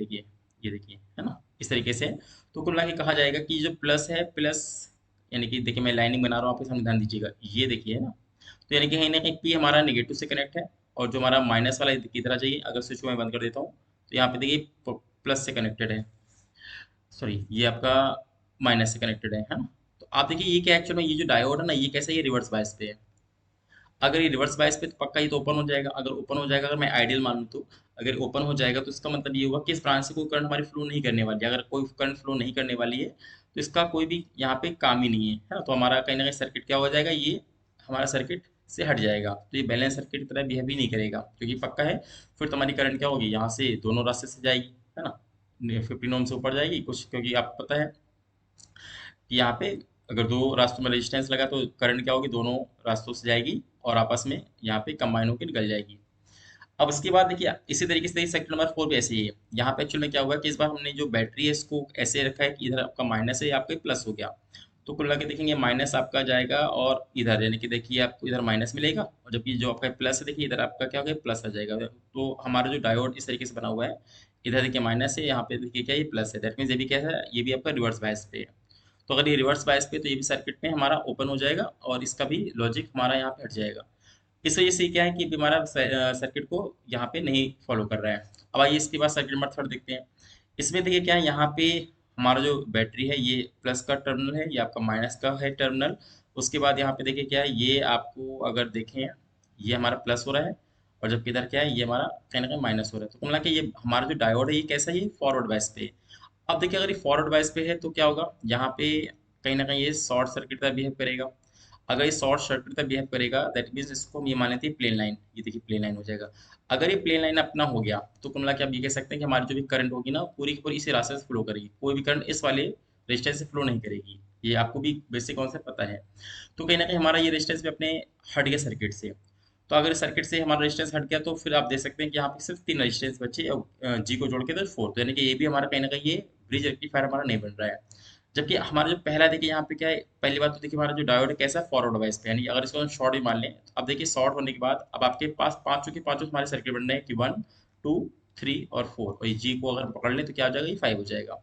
देखिए है ना, इस तरीके से। तो कुल मिला के कहा जाएगा कि जो प्लस है, प्लस यानी कि देखिए मैं लाइनिंग बना रहा हूँ, आपके सामने ध्यान दीजिएगा, ये देखिए है ना। तो यानी कि कहीं ना कहीं पी हमारा नेगेटिव से कनेक्ट है, और जो हमारा माइनस वाला की तरह चाहिए, अगर स्विच को मैं बंद कर देता हूँ तो यहाँ पे देखिए प्लस से कनेक्टेड है, सॉरी ये आपका माइनस से कनेक्टेड है ना। तो आप देखिए ये क्या एक्चुअल में ये जो डायोड है ना, ये कैसे, ये रिवर्स बायस पे है। अगर ये रिवर्स बायस पे तो पक्का ये तो ओपन हो जाएगा। अगर ओपन हो जाएगा, अगर मैं आइडियल मानूं तो, अगर ओपन हो जाएगा तो इसका मतलब ये हुआ कि इस ब्रांच से कोई करंट हमारी फ्लो नहीं करने वाली है। अगर कोई करंट फ्लो नहीं करने वाली है तो इसका कोई भी यहाँ पे काम ही नहीं है ना। तो हमारा कहीं ना कहीं सर्किट क्या हो जाएगा, ये हमारा सर्किट से हट जाएगा, तो ये बैलेंस सर्किट की तरह बिहेव ही नहीं करेगा, क्योंकि पक्का है। फिर तुम्हारी करंट क्या होगी, यहाँ से दोनों रास्ते से जाएगी, है ना। 15 ओम से ऊपर जाएगी कुछ, क्योंकि आपको पता है कि यहाँ पे अगर दो रास्तों में रेजिस्टेंस लगा तो करंट क्या होगी, दोनों रास्तों से जाएगी और आपस में यहाँ पे कंबाइन होकर निकल जाएगी। अब उसके बाद देखिए इसी तरीके से सेक्टर नंबर 4 भी ऐसे ही है। यहाँ पे एक्चुअल में क्या हुआ कि इस बार हमने जो बैटरी है इसको ऐसे रखा है कि इधर आपका माइनस है, आपका प्लस हो गया। तो कुल मिला के देखेंगे माइनस आपका जाएगा और इधर, यानी कि देखिए आपको इधर माइनस मिलेगा, और जबकि जो आपका प्लस है देखिए इधर आपका क्या हो गया, प्लस आ जाएगा। तो हमारा जो डायोड इस तरीके से बना हुआ है, इधर देखिए माइनस है, यहाँ पे देखिए क्या, ये प्लस है, दैट मीन्स ये भी क्या है, ये भी आपका रिवर्स बायस पे है। तो अगर ये रिवर्स बायस पे तो ये भी सर्किट में हमारा ओपन हो जाएगा, और इसका भी लॉजिक हमारा यहाँ पे हट जाएगा। इस वजह से क्या है कि हमारा सर्किट को यहाँ पे नहीं फॉलो कर रहा है। अब आइए इसके बाद सर्किट नंबर 3 देखते हैं। इसमें देखिए क्या है, यहाँ पे हमारा जो बैटरी है ये प्लस का टर्मिनल है, ये आपका माइनस का है टर्मिनल। उसके बाद यहाँ पे देखिए क्या है, ये आपको अगर देखें ये हमारा प्लस हो रहा है, और जबकि इधर क्या है, ये हमारा कहीं ना कहीं माइनस हो रहा है। तो कुल मिला के ये हमारा जो डायोड है ये कैसा है, ये फॉरवर्ड बायस पे है। अब देखिए अगर ये फॉरवर्ड बायस पे है तो क्या होगा, यहाँ पे कहीं ना कहीं ये शॉर्ट सर्किट का बिहेव करेगा। अगर ये शॉर्ट सर्किट तक बिहेव करेगा, दैट मीन्स इसको हम ये मान लेते हैं प्लेन लाइन, ये देखिए प्लेन लाइन हो जाएगा। अगर ये प्लेन लाइन अपना हो गया तो कुल मिला के आप ये कह सकते हैं कि हमारी जो भी करंट होगी ना पूरी की पूरी इसी रास्ते से फ्लो करेगी, कोई भी करंट इस वाले रेजिस्टेंस से फ्लो नहीं करेगी। ये आपको भी बेसिक कॉन्सेप्ट पता है। तो कहीं ना कहीं हमारा ये रेजिस्टेंस भी अपने हट गया सर्किट से। तो अगर सर्किट से हमारा रेजिस्टेंस हट गया तो फिर आप देख सकते हैं कि यहाँ पे सिर्फ 3 रेजिस्टेंस बचे, और जी को जोड़ के तो 4, तो यानी कि ये भी हमारा कहीं ना कहीं ये ब्रिज रेक्टिफायर हमारा नहीं बन रहा है। जबकि हमारा जो पहला देखिए यहाँ पे क्या है, पहली बात तो देखिए हमारा जो डायोड है कैसा है, फॉरवर्ड वाइज पे, यानी अगर इसको हम शॉर्ट भी मान लें तो अब देखिए शॉर्ट होने के बाद अब आपके पास पांचों के पांचों हमारे सर्किट बन रहे हैं कि 1, 2, 3 और 4, और ये जी को अगर पकड़ लें तो क्या हो जाएगा, ये 5 हो जाएगा।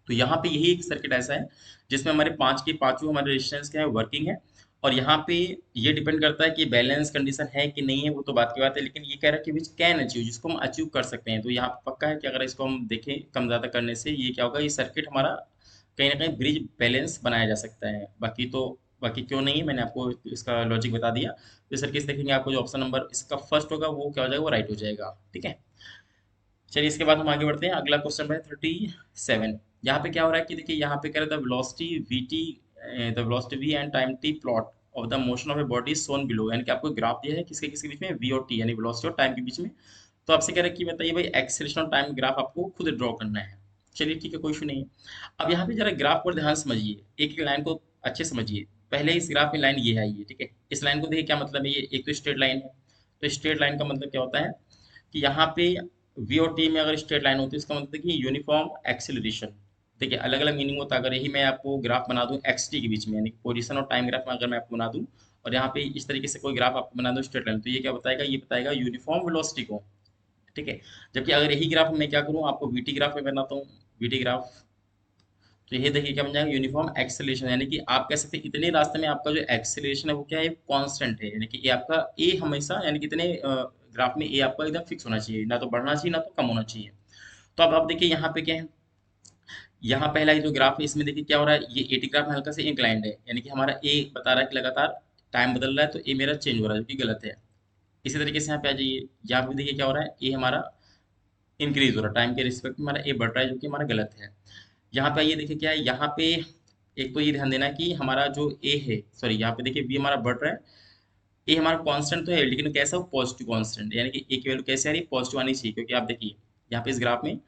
तो यहाँ पे यही एक सर्किट ऐसा है जिसमें हमारे पांच के पांचों हमारे रेजिस्टेंस क्या है, वर्किंग है। और यहाँ पे ये डिपेंड करता है कि बैलेंस कंडीशन है कि नहीं है, वो तो बात की बात है, लेकिन ये कह रहा है कि विच कैन अचीव, जिसको हम अचीव कर सकते हैं। तो यहाँ पे पक्का है कि अगर इसको हम देखें कम ज़्यादा करने से ये क्या होगा, ये सर्किट हमारा कहीं ना कहीं ब्रिज बैलेंस बनाया जा सकता है। बाकी क्यों नहीं है मैंने आपको इसका लॉजिक बता दिया। तो सर्किट देखेंगे आपको जो ऑप्शन नंबर इसका फर्स्ट होगा वो क्या हो जाएगा, वो राइट हो जाएगा, ठीक है। चलिए इसके बाद हम आगे बढ़ते हैं। अगला क्वेश्चन है 37। यहाँ पे क्या हो रहा है कि देखिए यहाँ पे कह रहा है the velocity v t, the velocity v and time t plot of the motion of a body shown below, यानी कि आपको ग्राफ दिया है किसके किसके बीच में, वी और टी, यानी वेलोसिटी और टाइम के बीच में। तो आपसे कह रहा है कि बताइए भाई एक्सेलरेशन और टाइम ग्राफ आपको खुद ड्रॉ करना है। चलिए ठीक है, कोई इशू नहीं है। अब यहाँ पे जरा ग्राफ पर ध्यान समझिए, एक एक लाइन को अच्छे समझिए। पहले इस ग्राफ में लाइन ये है, ये ठीक है। इस लाइन को देखिए क्या मतलब है, ये एक तो स्ट्रेट लाइन है। तो स्ट्रेट लाइन का मतलब क्या होता है कि यहाँ पे वी और टी में अगर स्ट्रेट लाइन होती है इसका मतलब है कि यूनिफॉर्म एक्सेलरेशन। देखिए अलग अलग मीनिंग होता है। अगर यही मैं आपको ग्राफ बना दूं एक्स टी के बीच में, यानी पोजीशन और टाइम ग्राफ में अगर मैं आपको बना दूं, और यहाँ पे इस तरीके से कोई ग्राफ आपको बना दूं स्ट्रेट लाइन, तो ये क्या बताएगा, ये बताएगा यूनिफॉर्म वेलोसिटी को, ठीक है। जबकि अगर यही ग्राफ मैं क्या करूँ, आपको वीटी ग्राफ में बनाता हूँ, वीटी ग्राफ, तो ये देखिए क्या बन जाएगा, यूनिफॉर्म एक्सेलरेशन, यानी कि आप कह सकते हैं इतने रास्ते में आपका जो एक्सेलरेशन है वो क्या है, कांस्टेंट है, यानी कि ये आपका ए हमेशा, यानी कि इतने ग्राफ में ए आपका एकदम फिक्स होना चाहिए, ना तो बढ़ना चाहिए ना तो कम होना चाहिए। तो अब आप देखिए यहाँ पे क्या है, यहाँ पहला जो ग्राफ है इसमें देखिए क्या हो रहा है, ये 80 ग्राफ में हल्का से इंक्लाइंड है, यानी कि हमारा ए बता रहा है कि लगातार टाइम बदल रहा है, तो ए मेरा चेंज हो रहा है, जो कि गलत है। इसी तरीके से यहाँ पे आ जाइए, यहाँ पे देखिए क्या हो रहा है, ए हमारा इंक्रीज हो रहा है, टाइम के रिस्पेक्ट में हमारा ए बढ़ रहा है, जो कि हमारा गलत है। यहाँ पे ये देखिए क्या है, यहाँ पे एक तो ये ध्यान देना है कि हमारा जो ए है, सॉरी यहाँ पे देखिए बी हमारा बढ़ रहा है, ए हमारा कांस्टेंट तो है लेकिन कैसा, वो पॉजिटिव कांस्टेंट, यानी कि ए की वैल्यू कैसे आ रही है, पॉजिटिव आनी चाहिए, क्योंकि आप देखिए यहाँ पे इस ग्राफ में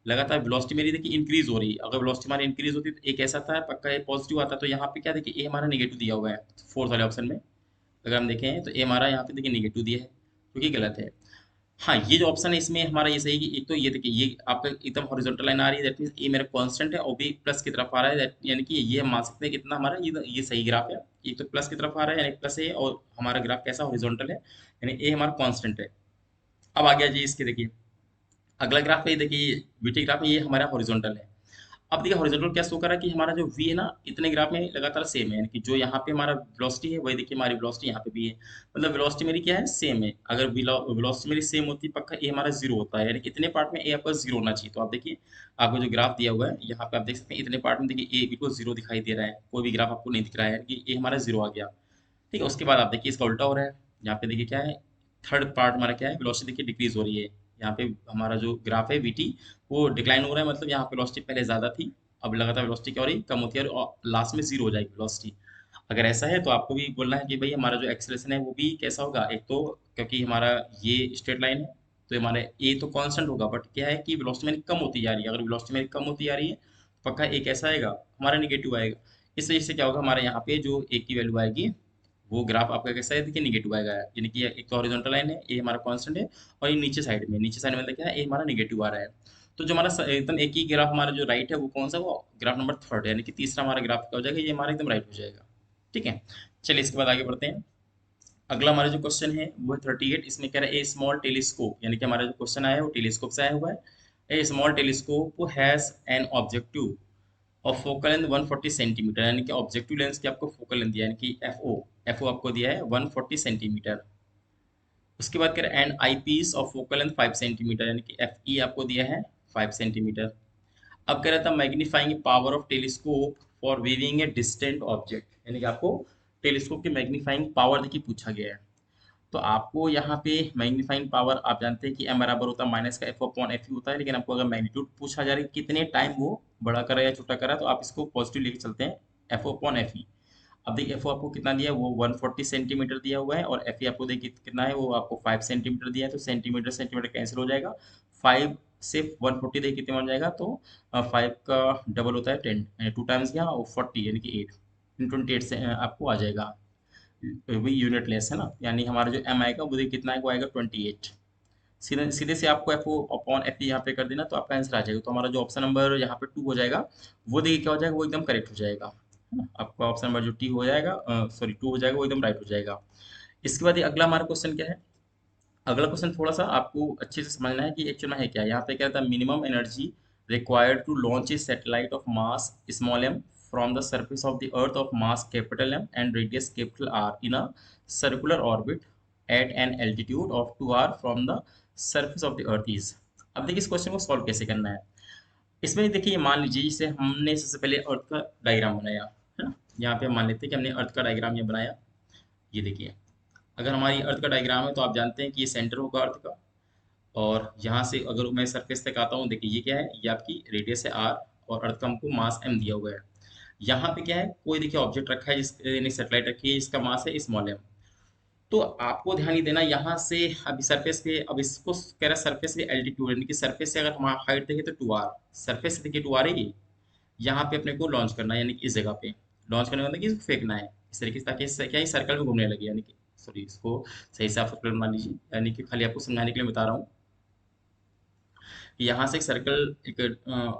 लगातार वेलोसिटी मेरी देखिए इंक्रीज हो रही है, अगर वेलोसिटी हमारी इंक्रीज होती है तो ए कैसा था, पक्का ए पॉजिटिव आता है, तो यहाँ पे क्या देखिए ए हमारा नेगेटिव दिया हुआ है, फोर्थ वाले ऑप्शन में अगर हम देखें तो ए हमारा यहाँ पे देखिए नेगेटिव दिया है, जो कि गलत है। हाँ, ये जो ऑप्शन है इसमें हमारा ये सही है कि एक तो ये देखिए ये आपका एकदम हॉरिजॉन्टल लाइन आ रही है, दैट मींस ये मेरा कांस्टेंट है और भी प्लस की तरफ आ रहा है, यानी कि ये हम मान सकते हैं कि इतना हमारा ये सही ग्राफ है, ये तो प्लस की तरफ आ रहा है यानी प्लस है, और हमारा ग्राफ कैसा हॉरिजॉन्टल है, यानी ए हमारा कांस्टेंट है। अब आ गया जी इसके देखिए अगला ग्राफ है, ये देखिए बीटी ग्राफ है, ये हमारा हॉरिजॉन्टल है। अब देखिए हॉरिजॉन्टल क्या शो कर रहा है कि हमारा जो वी है ना इतने ग्राफ में लगातार सेम है, यानी कि जो यहाँ पे हमारा वेलोसिटी है वही देखिए हमारी वेलोसिटी यहाँ पे भी है, मतलब वेलोसिटी मेरी क्या है, सेम है। अगर वेलोसिटी मेरी सेम होती पक्का ए हमारा जीरो होता है, यानी कि इतने पार्ट में ए आपका जीरो होना चाहिए। तो आप देखिए आपको जो ग्राफ दिया हुआ है यहाँ पे आप देख सकते हैं इतने पार्ट में देखिए ए बिल्कुल जीरो दिखाई दे रहा है, कोई भी ग्राफ आपको नहीं दिख रहा है, यानी कि ए हमारा जीरो आ गया। ठीक है, उसके बाद आप देखिए इसका उल्टा हो रहा है, यहाँ पे देखिए क्या है, थर्ड पार्ट हमारा क्या है, वेलोसिटी देखिए डिक्रीज हो रही है, यहाँ पे हमारा जो ग्राफ है वीटी वो डिक्लाइन हो रहा है, मतलब यहाँ पे वेलोसिटी पहले ज़्यादा थी, अब लगातार वेलोसिटी क्या हो रही है, कम होती है और लास्ट में जीरो हो जाएगी वेलोसिटी। अगर ऐसा है तो आपको भी बोलना है कि भाई हमारा जो एक्सेलरेशन है वो भी कैसा होगा, एक तो क्योंकि हमारा ये स्ट्रेट लाइन है तो हमारा ए तो कांस्टेंट होगा, बट क्या है कि वेलोसिटी मेरी कम होती जा रही है, अगर वेलोसिटी मेरी कम होती जा रही है तो पक्का ए कैसा आएगा, हमारा निगेटिव आएगा। इस वजह से क्या होगा, हमारे यहाँ पे जो ए की वैल्यू आएगी वो ग्राफ आपका कैसा है, देखिए निगेटिव आएगा, यानी कि एक तो हॉरिजॉन्टल लाइन है, ए हमारा कांस्टेंट है, और ये नीचे साइड में मतलब क्या है, ए हमारा निगेटिव आ रहा है। तो जो हमारा एकदम एक ही ग्राफ हमारा जो राइट है वो कौन सा, वो ग्राफ नंबर थर्ड, यानी कि तीसरा हमारा ग्राफ क्या हो जाएगा, ये हमारा एकदम राइट हो जाएगा। ठीक है, चलिए इसके बाद आगे बढ़ते हैं। अगला हमारा जो क्वेश्चन है वो है 38, इसमें कह रहा है ए स्मॉल टेलीस्कोप, यानी कि हमारा जो क्वेश्चन आया है वो टेलीस्कोप से आया हुआ है। A small telescope has an objective और फोकल लेंथ 140 सेंटीमीटर, यानी कि ऑब्जेक्टिव लेंस की आपको फोकल लेंथ दिया है, यानी कि एफओ आपको दिया है 140 सेंटीमीटर। उसके बाद कह रहे हैं and eye piece of focal length 5 centimetre, यानी कि एफ ई आपको दिया है 5 सेंटीमीटर। अब कह रहा था magnifying power of telescope for viewing a distant object, यानी कि आपको टेलीस्कोप की मैग्नीफाइंग पावर देखिए पूछा गया है। तो आपको यहाँ पे मैग्नीफाइंग पावर आप जानते हैं कि एम बराबर होता है माइनस का एफ अपॉन एफ होता है, लेकिन आपको अगर मैग्नीट्यूड पूछा जा रहा है कितने टाइम वो बड़ा करा या छोटा करा, तो आप इसको पॉजिटिव लेके चलते हैं, एफ अपॉन एफ। अब देखिए एफ आपको कितना दिया है, वो 140 सेंटीमीटर दिया हुआ है, और एफ आपको देखिए कितना है, वो आपको 5 सेंटीमीटर दिया है, तो सेंटीमीटर सेंटीमीटर कैंसिल हो जाएगा, 5 से 140 देखिए कितने बन जाएगा, तो 5 का डबल होता है 10, टू टाइम्स गया और 40 यानी कि 8 28 से आपको आ जाएगा, वही यूनिट लेस है ना, यानी हमारा जो एम आएगा वो देखिए कितना है, वो आएगा 28। सीधे सीधे से आपको एफ ओ अपॉन एफ यहाँ पे कर देना तो आपका आंसर आ जाएगा, तो हमारा जो ऑप्शन नंबर यहाँ पे 2 हो जाएगा, वो देखिए क्या हो जाएगा, वो एकदम करेक्ट हो जाएगा, है ना। आपका ऑप्शन नंबर जो टी हो जाएगा, सॉरी 2 हो जाएगा, वो एकदम राइट हो जाएगा। इसके बाद ये अगला हमारा क्वेश्चन क्या है, अगला क्वेश्चन थोड़ा सा आपको अच्छे से समझना है कि एक्चुअल में है क्या। यहाँ पे क्या था, minimum energy required to launch a satellite of mass small m from the surface of the earth of mass capital M and radius capital R in a circular orbit at an altitude of 2 R from the surface of the earth is. अब देखिए इस question को solve कैसे करना है। इसमें देखिए मान लीजिए जैसे हमने सबसे पहले अर्थ का डायग्राम बनाया है ना, यहाँ पे मान लेते हैं कि हमने अर्थ का डायग्राम ये बनाया। ये देखिए अगर हमारी अर्थ का डायग्राम है तो आप जानते हैं कि ये सेंटर होगा अर्थ का, और यहाँ से अगर मैं सरफेस तक आता हूँ, देखिए ये क्या है, ये आपकी रेडियस है आर, और अर्थ का हमको मास एम दिया हुआ है। यहाँ पे क्या है, कोई देखिए ऑब्जेक्ट रखा है यानी सेटेलाइट रखी है, इसका मास है स्मॉल एम। तो आपको ध्यान ही देना यहाँ से, अभी सरफेस पे, अब इसको कह रहा है सरफेस पे एल्टीट्यूड, यानी कि सरफेस से अगर हम हाइट देखें तो 2 आर, सरफेस से देखिए 2 आर है ये, यहाँ पे अपने को लॉन्च करना है, यानी कि इस जगह पे लॉन्च करने का मतलब कि इसको फेंकना है इस तरीके से, ताकि इससे क्या है सर्कल में घूमने लगे, यानी कि सॉरी इसको सही से आप सर्कल बना लीजिए, यानी कि खाली आपको समझाने के लिए बता रहा हूँ कि यहाँ से एक सर्कल, एक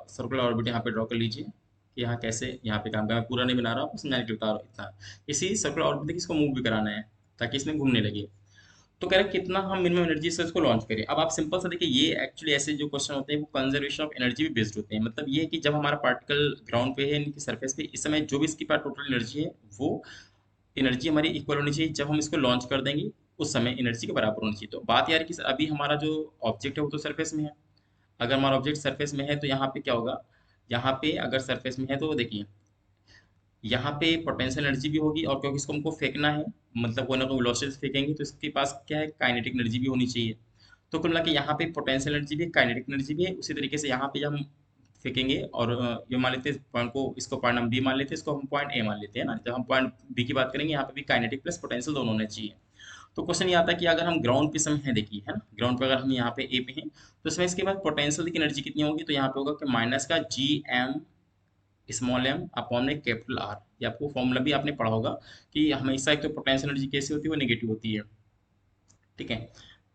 सर्कुलर ऑर्बिट यहाँ पे ड्रॉ कर लीजिए कि यहाँ कैसे यहाँ पे काम का, मैं पूरा नहीं बना रहा हूँ, समझाने के लिए बता रहा हूँ इतना। इसी सर्कुलर ऑर्बिट देखिए इसको मूव भी कराना है ताकि इसमें घूमने लगे। तो कह रहे हैं कितना हम मिनिमम एनर्जी से इसको लॉन्च करें। अब आप सिंपल सा देखिए, ये एक्चुअली ऐसे जो क्वेश्चन होते हैं वो कंजर्वेशन ऑफ एनर्जी भी बेस्ड होते हैं। मतलब ये है कि जब हमारा पार्टिकल ग्राउंड पे है, इनकी सरफेस पे, इस समय जो भी इसके पास टोटल एनर्जी है वो एनर्जी हमारी इक्वल होनी चाहिए। जब हम इसको लॉन्च कर देंगे उस समय एनर्जी के बराबर होनी चाहिए। तो बात यार कि अभी हमारा जो ऑब्जेक्ट है वो तो सरफेस में है। अगर हमारा ऑब्जेक्ट सरफेस में है तो यहाँ पे क्या होगा, यहाँ पे अगर सरफेस में है तो देखिए यहाँ पे पोटेंशियल एनर्जी भी होगी, और क्योंकि इसको हमको फेंकना है, मतलब कोई ना कोई वेलोसिटी से फेंकेंगे, तो इसके पास क्या है, काइनेटिक एनर्जी भी होनी चाहिए। तो कुल मिला के यहाँ पे पोटेंशियल एनर्जी भी है, काइनेटिक एनर्जी भी है। उसी तरीके से यहाँ पे जब हम फेंकेंगे और ये मान लेते हैं पॉइंट को, इसको पॉइंट हम बी मान लेते हैं, इसको हम पॉइंट ए मान लेते हैं ना। जब हम पॉइंट बी की बात करेंगे यहाँ पे भी काइनेटिक प्लस पोटेंशियल दोनों होने चाहिए। तो क्वेश्चन ये आता है कि अगर हम ग्राउंड पे समय है, देखिए है ना, ग्राउंड पे अगर हम यहाँ पे ए पे हैं तो इसमें इसके बाद पोटेंशियल की एनर्जी कितनी होगी, तो यहाँ पे होगा कि माइनस का G M small M upon में कैपिटल आर। ये आपको फॉर्मूला भी आपने पढ़ा होगा कि हमेशा एक तो पोटेंशियल एनर्जी कैसी होती है, वो नेगेटिव होती है। ठीक है,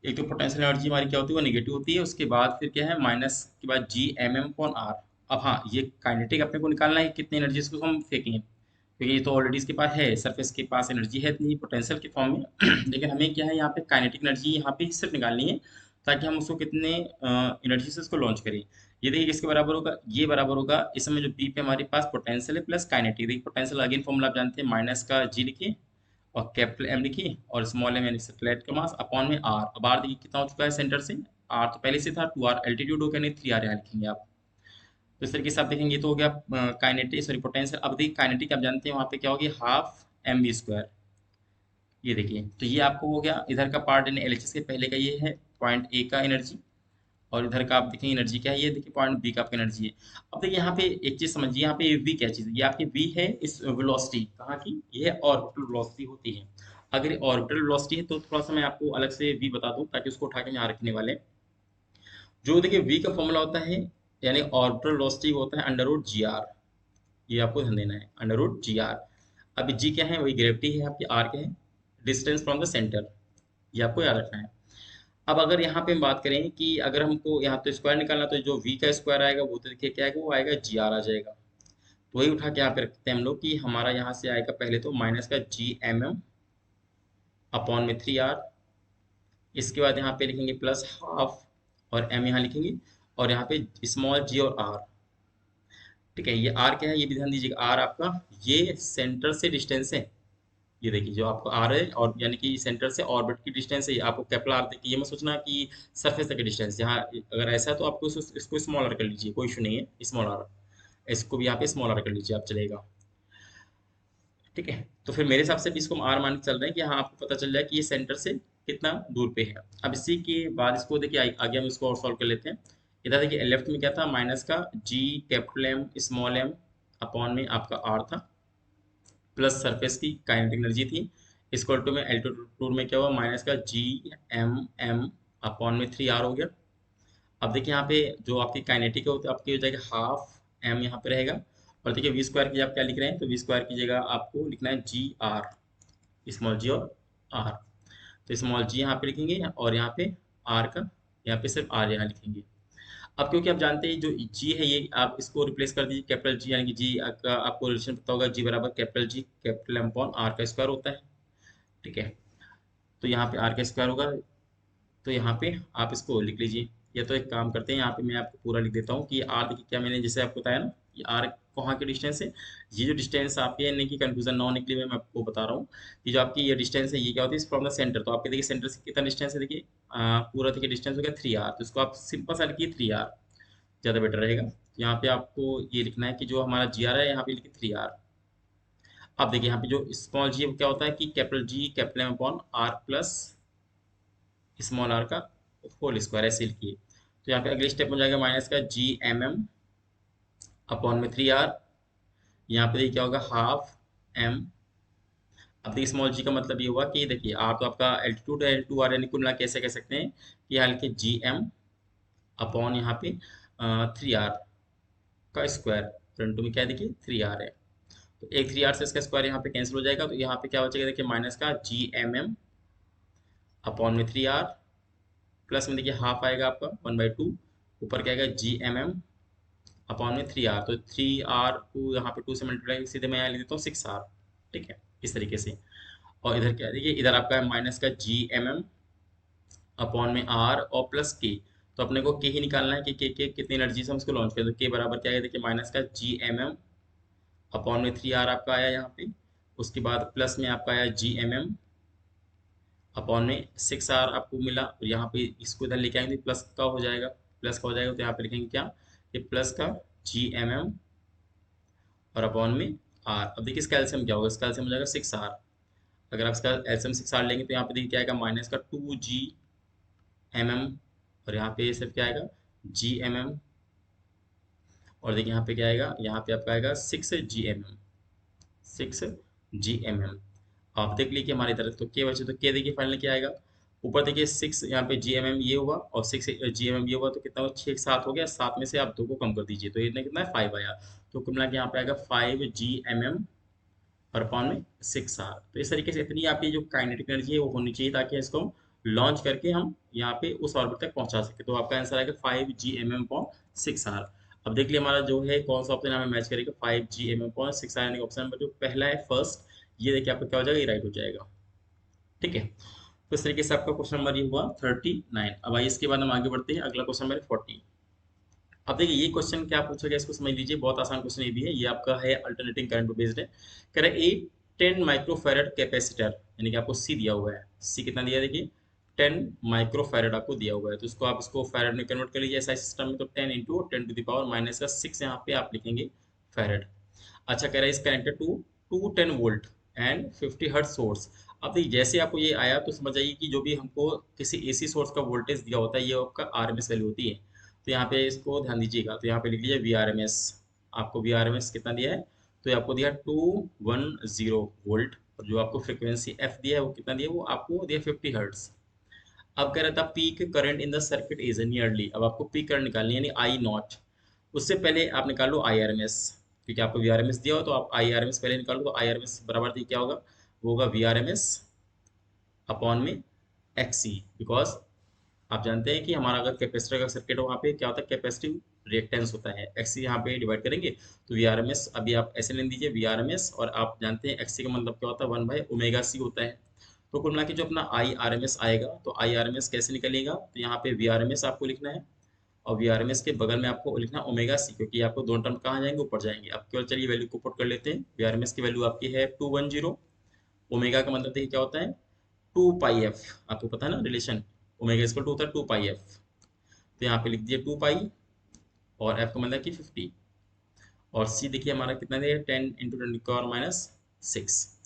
एक तो पोटेंशियल एनर्जी हमारी क्या होती है, वो नेगेटिव होती है। उसके बाद फिर क्या है, माइनस के बाद G M m upon R. अब हाँ, ये काइनेटिक अपने को निकालना है कितनी एनर्जी इसको हम फेंकें, क्योंकि ये तो ऑलरेडी इसके पास है, सरफेस के पास एनर्जी है इतनी पोटेंशियल के फॉर्म में। लेकिन हमें क्या है, यहाँ पे काइनेटिक एनर्जी यहाँ पे सिर्फ निकालनी है, ताकि हम उसको कितने एनर्जी से इसको लॉन्च करें। ये देखिए किसके बराबर होगा, ये बराबर होगा इस समय जो बी पे हमारे पास पोटेंशियल है प्लस काइनेटिक। देखिए पोटेंशियल अगेन फॉर्मूला आप जानते हैं, माइनस का जी लिखिए और कैपिटल एम लिखिए और स्मॉल एम यानी सैटेलाइट का मास अपॉन में आर। अब आर देखिए कितना हो चुका है सेंटर से, आर तो पहले से था, 2r एल्टीट्यूड हो गया, नहीं 3r यहाँ लिखेंगे आप। तो इस तरीके से आप देखेंगे तो हो गया काइनेटिक, सॉरी पोटेंशियल। अब देखिए काइनेटिक आप जानते हैं वहाँ पे क्या होगी, हाफ एम वी स्क्वायर। ये देखिए तो ये आपको हो गया इधर का पार्ट, यानी एलएचएस के पहले का ये है पॉइंट ए का एनर्जी, और इधर का आप देखेंगे एनर्जी क्या है, ये देखिए पॉइंट बी का आपका एनर्जी है। अब देखिए यहाँ पे एक चीज समझिए, यहाँ पे वी क्या चीज है, ये आपकी वी है इस वेलोसिटी कहाँ की, ये ऑर्बिटल वेलोसिटी होती है। अगर ये ऑर्बिटल वेलोसिटी है तो थोड़ा सा मैं आपको अलग से वी बता दूं, ताकि उसको उठा के यहाँ रखने वाले। जो देखिए वी का फॉर्मूला होता है, यानी ऑर्बिटल वेलोसिटी होता है अंडर रूट जी आर। ये आपको ध्यान देना है, अंडर रूट जी आर। अभी जी क्या है, वही ग्रेविटी है आपकी, आर क्या है, डिस्टेंस फ्रॉम द सेंटर। ये आपको याद रखना है। अब अगर यहाँ पे हम बात करें कि अगर हमको यहाँ तो स्क्वायर निकालना, तो जो वी का स्क्वायर आएगा वो तो देखिए क्या आएगा, वो आएगा जी आर आ जाएगा। तो वही उठा के यहाँ पे रखते हैं हम लोग कि हमारा यहाँ से आएगा पहले तो माइनस का जी एम एम अपॉन में 3r। इसके बाद यहाँ पे लिखेंगे प्लस हाफ, और m यहाँ लिखेंगे, और यहाँ पे स्मॉल g और r। ठीक है, ये r क्या है, ये भी ध्यान दीजिएगा, r आपका ये सेंटर से डिस्टेंस है। ये देखिए जो आपको r है, और यानी कि सेंटर से ऑर्बिट की डिस्टेंस है, ये आपको कैपिटल r देखिए, ये मत सोचना कि सरफेस तक की डिस्टेंस। यहाँ अगर ऐसा है तो आपको इसको स्मॉल r कर लीजिए, कोई इशू नहीं है, स्मॉल r। इसको भी यहाँ पे स्मॉल r कर लीजिए आप, चलेगा। ठीक है, तो फिर मेरे हिसाब से भी इसको हम आर मान के चल रहे हैं कि हाँ आपको पता चल जाए कि ये सेंटर से कितना दूर पे है। अब इसी के बाद इसको देखिए आगे हम इसको और सॉल्व कर लेते हैं। इधर देखिए लेफ्ट में क्या था, माइनस का G capital M small M upon में आपका आर था, प्लस सरफेस की काइनेटिक एनर्जी थी, इक्वल टू में एल्टीट्यूड में क्या हुआ, माइनस का जी एम एम अपॉन में 3r हो गया। अब देखिए यहाँ पे जो आपकी काइनेटिक है वो तो आपकी हो जाएगी हाफ एम यहाँ पे रहेगा, और देखिए वी स्क्वायर की आप क्या लिख रहे हैं, तो वी स्क्वायर की जगह आपको लिखना है जी आर, स्मॉल जी और आर। तो स्मॉल जी यहाँ पे लिखेंगे, और यहाँ पे आर का, यहाँ पे सिर्फ आर यहाँ लिखेंगे। अब क्योंकि आप जानते हैं जो जी है, ये आप इसको रिप्लेस कर दीजिए कैपिटल जी, यानी कि जी का आपको रिलेशन पता होगा, जी बराबर capital G capital M upon R का स्क्वायर होता है। ठीक है, तो यहाँ पे आर का स्क्वायर होगा, तो यहाँ पे आप इसको लिख लीजिए। या तो एक काम करते हैं, यहाँ पे मैं आपको पूरा लिख देता हूँ कि आर देखिए क्या मैंने जैसे आपको बताया ना, ये आर कहाँ की डिस्टेंस है। ये जो डिस्टेंस आपके यानी कि कंफ्यूजन ना होने के लिए मैं आपको बता रहा हूँ कि जो आपकी ये डिस्टेंस है ये क्या होती है, फ्रॉम द सेंटर। तो आपके देखिए सेंटर से कितना डिस्टेंस है, देखिए पूरा देखिए डिस्टेंस हो गया 3r। तो इसको आप सिंपल सा लिखिए 3r, ज़्यादा बेटर रहेगा। तो यहाँ पे आपको ये लिखना है कि जो हमारा जी आर है यहाँ पे लिखिए 3r। अब देखिए यहाँ पे जो स्मॉल जी क्या होता है कि capital G capital M upon R plus small r का होल स्क्वायर, ऐसे लिखिए। तो यहाँ पे अगले स्टेप में जाएगा माइनस का जी एम एम अपॉन में 3r। यहाँ पे देखिए क्या होगा, हाफ एम। अब देखिए स्मॉल जी का मतलब ये हुआ कि देखिए आर तो आपका एल्टीट्यूड है, टू आर, यानी कुल मिला के ऐसे कह सकते हैं कि यहाँ लिखिए जी एम अपॉन यहाँ पे 3r का स्क्वायर, फ्रंट में क्या है देखिए 3r है। तो एक 3r से इसका स्क्वायर यहाँ पे कैंसिल हो जाएगा, तो यहाँ पे क्या बचेगा देखिए माइनस का जी एम एम अपॉन में 3r, प्लस में देखिए हाफ आएगा आपका 1/2, ऊपर क्या आएगा जी एम एम अपॉन में 3r। तो 3r को यहाँ पे 2 से मल्टीप्लाई, सीधे मैं यहाँ लिख देता हूँ 6r। ठीक है, इस तरीके से। और इधर क्या है देखिए, इधर आपका है माइनस का जी एम एम अपॉन में आर और प्लस के। तो अपने को के ही निकालना है कि के कितनी एनर्जी से हम इसको लॉन्च करें। तो के बराबर क्या है, देखिए माइनस का जी एम एम अपॉन में 3 आर आपका आया यहाँ पे। उसके बाद प्लस में आपका आया जी एम एम अपॉन में 6 आर आपको मिला। और यहाँ पे इसको इधर लेके आएंगे प्लस का हो जाएगा, प्लस का हो जाएगा। तो यहाँ पे लिखेंगे क्या, ये प्लस का जी एम एम और अपॉन में आर। अब देखिए इसका एलसीएम क्या होगा, इसका एलसीएम हो जाएगा 6 आर। अगर आप इसका एलसीएम 6 आर लेंगे तो यहाँ पे देखिए क्या आएगा, माइनस का 2 जी एम एम और यहाँ पे सिर्फ क्या आएगा, जी एम एम। और देखिए यहाँ पे क्या आएगा, यहाँ पे आपका आएगा 6 G M m, 6 G M m. आप देख लीजिए हमारी तरफ तो के बचे, तो के देखिए फाइनल क्या आएगा, ऊपर देखिए 6 यहाँ पे जी एम एम ये हुआ और 6 जी एम एम ये हुआ। तो कितना हुआ, 6 7 हो गया, 7 में से आप 2 को कम कर दीजिए तो ये कितना है 5 आया। तो कुल मिला के यहाँ पे आएगा 5 जी एम एम और अपॉन में 6 आर। तो इस तरीके से इतनी आपकी जो काइनेटिक एनर्जी है वो होनी चाहिए ताकि इसको हम लॉन्च करके हम यहाँ पे उस ऑर्बिट तक पहुंचा सके। तो आपका आंसर आएगा 5 G M m upon 6 R. अब देख लिया हमारा जो है कौन सा ऑप्शन हमें मैच करेगा, 5 G M m upon 6 R, यानी ऑप्शन नंबर जो पहला है फर्स्ट, ये देखिए आपका क्या हो जाएगा, ये राइट हो जाएगा। ठीक है, तो इस तरीके से आपका क्वेश्चन नंबर ये हुआ 39। अब आइए इसके बाद हम आगे बढ़ते हैं, अगला क्वेश्चन नंबर 40। अब देखिए ये क्वेश्चन क्या पूछा गया, इसको समझ लीजिए, बहुत आसान क्वेश्चन ये भी है। ये आपका है अल्टरनेटिंग करंट पे बेस्ड है। कह रहा है ए 10 माइक्रोफैरड कैपेसिटर, यानी कि आपको सी दिया हुआ है। सी कितना दिया है, देखिए 10 माइक्रोफैरड आपको दिया हुआ है। तो इसको आप इसको फैरड में कन्वर्ट कर लीजिए ऐसा सिस्टम में। तो 10 इंटू 10⁻⁻⁶ यहाँ पे आप लिखेंगे फैरड। अच्छा कह रहा है इस connected to 210 volt and 50 hertz source. अब देखिए जैसे आपको ये आया तो समझ आइए कि जो भी हमको किसी एसी सोर्स का वोल्टेज दिया होता है ये आपका आरएमएस वैल्यू होती है। तो यहाँ पे इसको ध्यान दीजिएगा, तो यहाँ पे लिख लीजिए वी आर एम एस। आपको वी आर एम एस कितना दिया है, तो ये आपको दिया 210 वोल्ट। और जो आपको फ्रिक्वेंसी एफ दिया है वो कितना दिया है, वो आपको दिया 50 हर्ट्ज। अब कह रहा था peak current in the circuit is nearly. अब आपको पीक करंट निकालनी है, यानी आई नॉट। उससे पहले आप निकाल लो आई आर एम एस, क्योंकि आपको वी आर एम एस दिया हो तो आप आई आर एम एस पहले निकालो। तो आई आर एम एस बराबर थी क्या होगा, वो होगा v r m s upon में एक्सी। बिकॉज आप जानते हैं कि हमारा अगर कैपेसिटर का सर्किट हो वहाँ पे क्या होता है, कैपेसिटिव रिएक्टेंस होता है। एक्सी यहाँ पे डिवाइड करेंगे तो वी आर एम एस, अभी आप ऐसे ले लीजिए वी आर एम एस, और आप जानते हैं एक्सी का मतलब क्या होता है, 1/ओमेगा सी होता है। तो कुल मिला के जो अपना आई आर एम एस आएगा, तो आई आर एम एस कैसे निकलेगा, तो यहाँ पे वी आर एम एस आपको लिखना है और वी आर एम एस के बगल में आपको लिखना ओमेगा सी, क्योंकि आपको दोनों टर्म कहाँ जाएंगे, ऊपर जाएंगे। अब केवल चलिए वैल्यू को पुट कर लेते हैं। वी आर एम एस की वैल्यू आपकी है 210। ओमेगा का मतलब देखिए क्या होता है, 2 पाई एफ। आपको पता है ना रिलेशन, ओमेगा इक्वल टू होता है 2 पाई एफ। तो यहाँ पे लिख दिए 2 पाई और एफ का मतलब कि 50। और सी देखिए हमारा कितना दिया है, 10 × 10⁻⁶।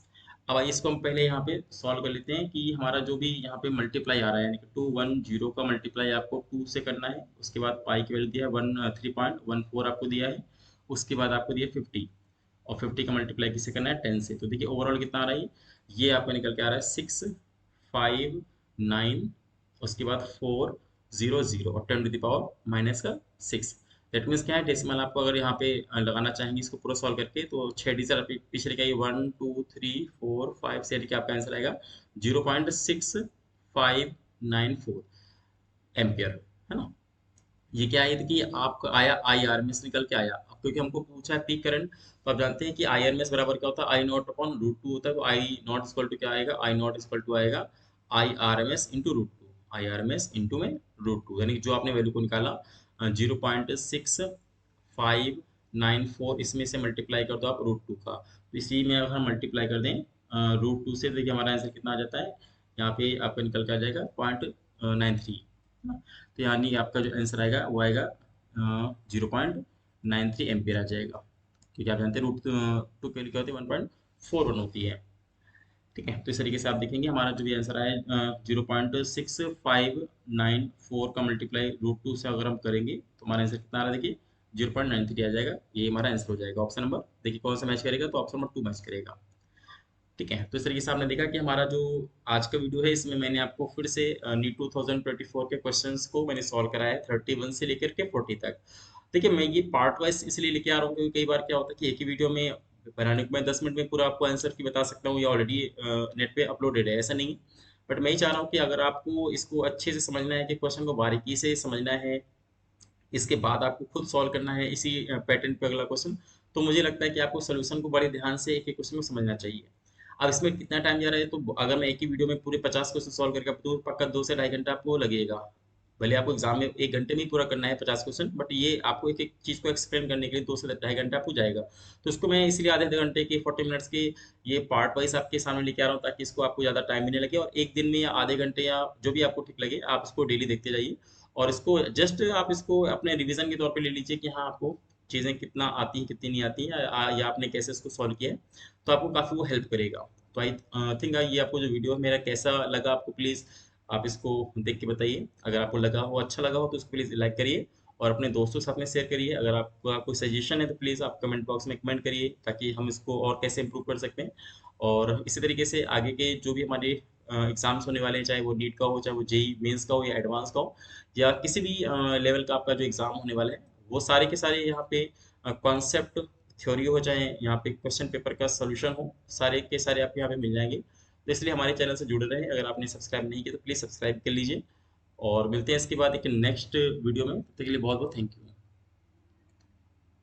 अब आइए इसको हम पहले यहाँ पे सॉल्व कर लेते हैं कि हमारा जो भी यहाँ पे मल्टीप्लाई आ रहा है, यानी कि 210 का मल्टीप्लाई आपको 2 से करना है। उसके बाद पाई की वैल्यू दिया है 3.14 आपको दिया है। उसके बाद आपको दिया 50 और 50 का मल्टीप्लाई किससे करना है, 10 से। तो देखिए ओवरऑल कितना आ रहा है, ये आपका निकल के आ रहा है 659। उसके बाद 400 और 10⁻⁻⁶। दैट मीन्स क्या है, डेसिमल आपको अगर यहाँ पे लगाना चाहेंगे इसको पूरा सॉल्व करके, तो 6 डिजिट आप पीछे लेके 1 2 3 4 5 से, यानी कि आपका आंसर आएगा 0.6594 एम्पियर, है ना। ये क्या है कि आपका आया आई आर एम एस निकल के आया। अब क्योंकि हमको पूछा है पीक करंट, तो आप जानते हैं कि आई आर एम एस बराबर क्या होता है, आई नॉट अपॉन √2 होता है। तो आई नॉट इक्वल टू क्या आएगा, आई नॉट इक्वल टू आएगा I r m s into √2, I r m s into में √2, यानी कि जो आपने वैल्यू को निकाला 0.6594, इसमें से मल्टीप्लाई कर दो आप √2 का। तो इसी में अगर हम मल्टीप्लाई कर दें √2 से, देखिए हमारा आंसर कितना आ जाता है, यहाँ पे आपका निकल के आ जाएगा 0.93। तो यानी आपका जो आंसर आएगा वो आएगा 0.93 एम्पियर आ जाएगा, क्योंकि आप जानते हैं √2 के लिए क्या होती है, 1.41 होती है। ठीक है, तो इस तरीके से आप देखेंगे हमारा जो भी आंसर आया 0.6594 का मल्टीप्लाई √2 से अगर हम करेंगे तो हमारा आंसर कितना आ रहा है, देखिए 0.93 आ जाएगा। ये हमारा आंसर हो जाएगा। ऑप्शन नंबर देखिए कौन सा मैच करेगा, तो ऑप्शन नंबर 2 मैच करेगा। ठीक है, तो इस तरीके से आपने देखा कि हमारा जो आज का वीडियो है इसमें मैंने आपको फिर से नीट 2024 के क्वेश्चंस को मैंने सॉल्व कराया है 31 से लेकर के 40 तक। देखिए मैं ये पार्ट वाइज इसलिए लेके आ रहा हूँ क्योंकि कई बार क्या होता है कि एक ही वीडियो में बनाने को मैं 10 मिनट में पूरा आपको आंसर की बता सकता हूँ, या ऑलरेडी नेट पे अपलोडेड है, ऐसा नहीं। बट मैं ही चाह रहा हूँ कि अगर आपको इसको अच्छे से समझना है, कि क्वेश्चन को बारीकी से समझना है, इसके बाद आपको खुद सॉल्व करना है इसी पैटर्न पे अगला क्वेश्चन, तो मुझे लगता है कि आपको सोल्यूशन को बड़े ध्यान से एक एक क्वेश्चन को समझना चाहिए। अब इसमें कितना टाइम जा रहा है, तो अगर मैं एक ही वीडियो में पूरे 50 क्वेश्चन सॉल्व करके, तो पक्का 2 से ढाई घंटा आपको लगेगा। भले आपको एग्जाम में 1 घंटे में ही पूरा करना है 50 क्वेश्चन, बट ये आपको एक एक चीज़ को एक्सप्लेन करने के लिए 2 से ढाई घंटा आपको जाएगा। तो इसको मैं इसलिए आधे आधे घंटे के 40 मिनट्स के ये पार्ट वाइज आपके सामने लेके आ रहा हूँ, ताकि इसको आपको ज़्यादा टाइम भी नहीं लगे, और एक दिन में या आधे घंटे या जो भी आपको ठीक लगे आप इसको डेली देखते जाइए। और इसको जस्ट आप इसको अपने रिवीजन के तौर पे ले लीजिए कि हाँ आपको चीज़ें कितना आती हैं कितनी नहीं आती हैं, या आपने कैसे इसको सॉल्व किया है, तो आपको काफ़ी वो हेल्प करेगा। तो आई थिंक ये आपको जो वीडियो मेरा कैसा लगा, आपको प्लीज़ आप इसको देख के बताइए। अगर आपको लगा हो, अच्छा लगा हो, तो इसको प्लीज़ लाइक करिए और अपने दोस्तों के साथ में शेयर करिए। अगर आपका कोई सजेशन है तो प्लीज़ आप कमेंट बॉक्स में कमेंट करिए, ताकि हम इसको और कैसे इम्प्रूव कर सकते हैं। और इसी तरीके से आगे के जो भी हमारे एग्ज़ाम्स होने वाले हैं, चाहे वो नीट का हो, चाहे वो जेईई मेंस का हो, या एडवांस का हो, या किसी भी लेवल का आपका जो एग्ज़ाम होने वाला है, वो सारे के सारे यहाँ पे कॉन्सेप्ट थ्योरी हो, चाहे यहाँ पे क्वेश्चन पेपर का सोल्यूशन हो, सारे के सारे आपको यहाँ पे मिल जाएंगे। तो इसलिए हमारे चैनल से जुड़े रहें। अगर आपने सब्सक्राइब नहीं किया तो प्लीज़ सब्सक्राइब कर लीजिए, और मिलते हैं इसके बाद एक नेक्स्ट वीडियो में। तब तक के लिए बहुत बहुत थैंक यू।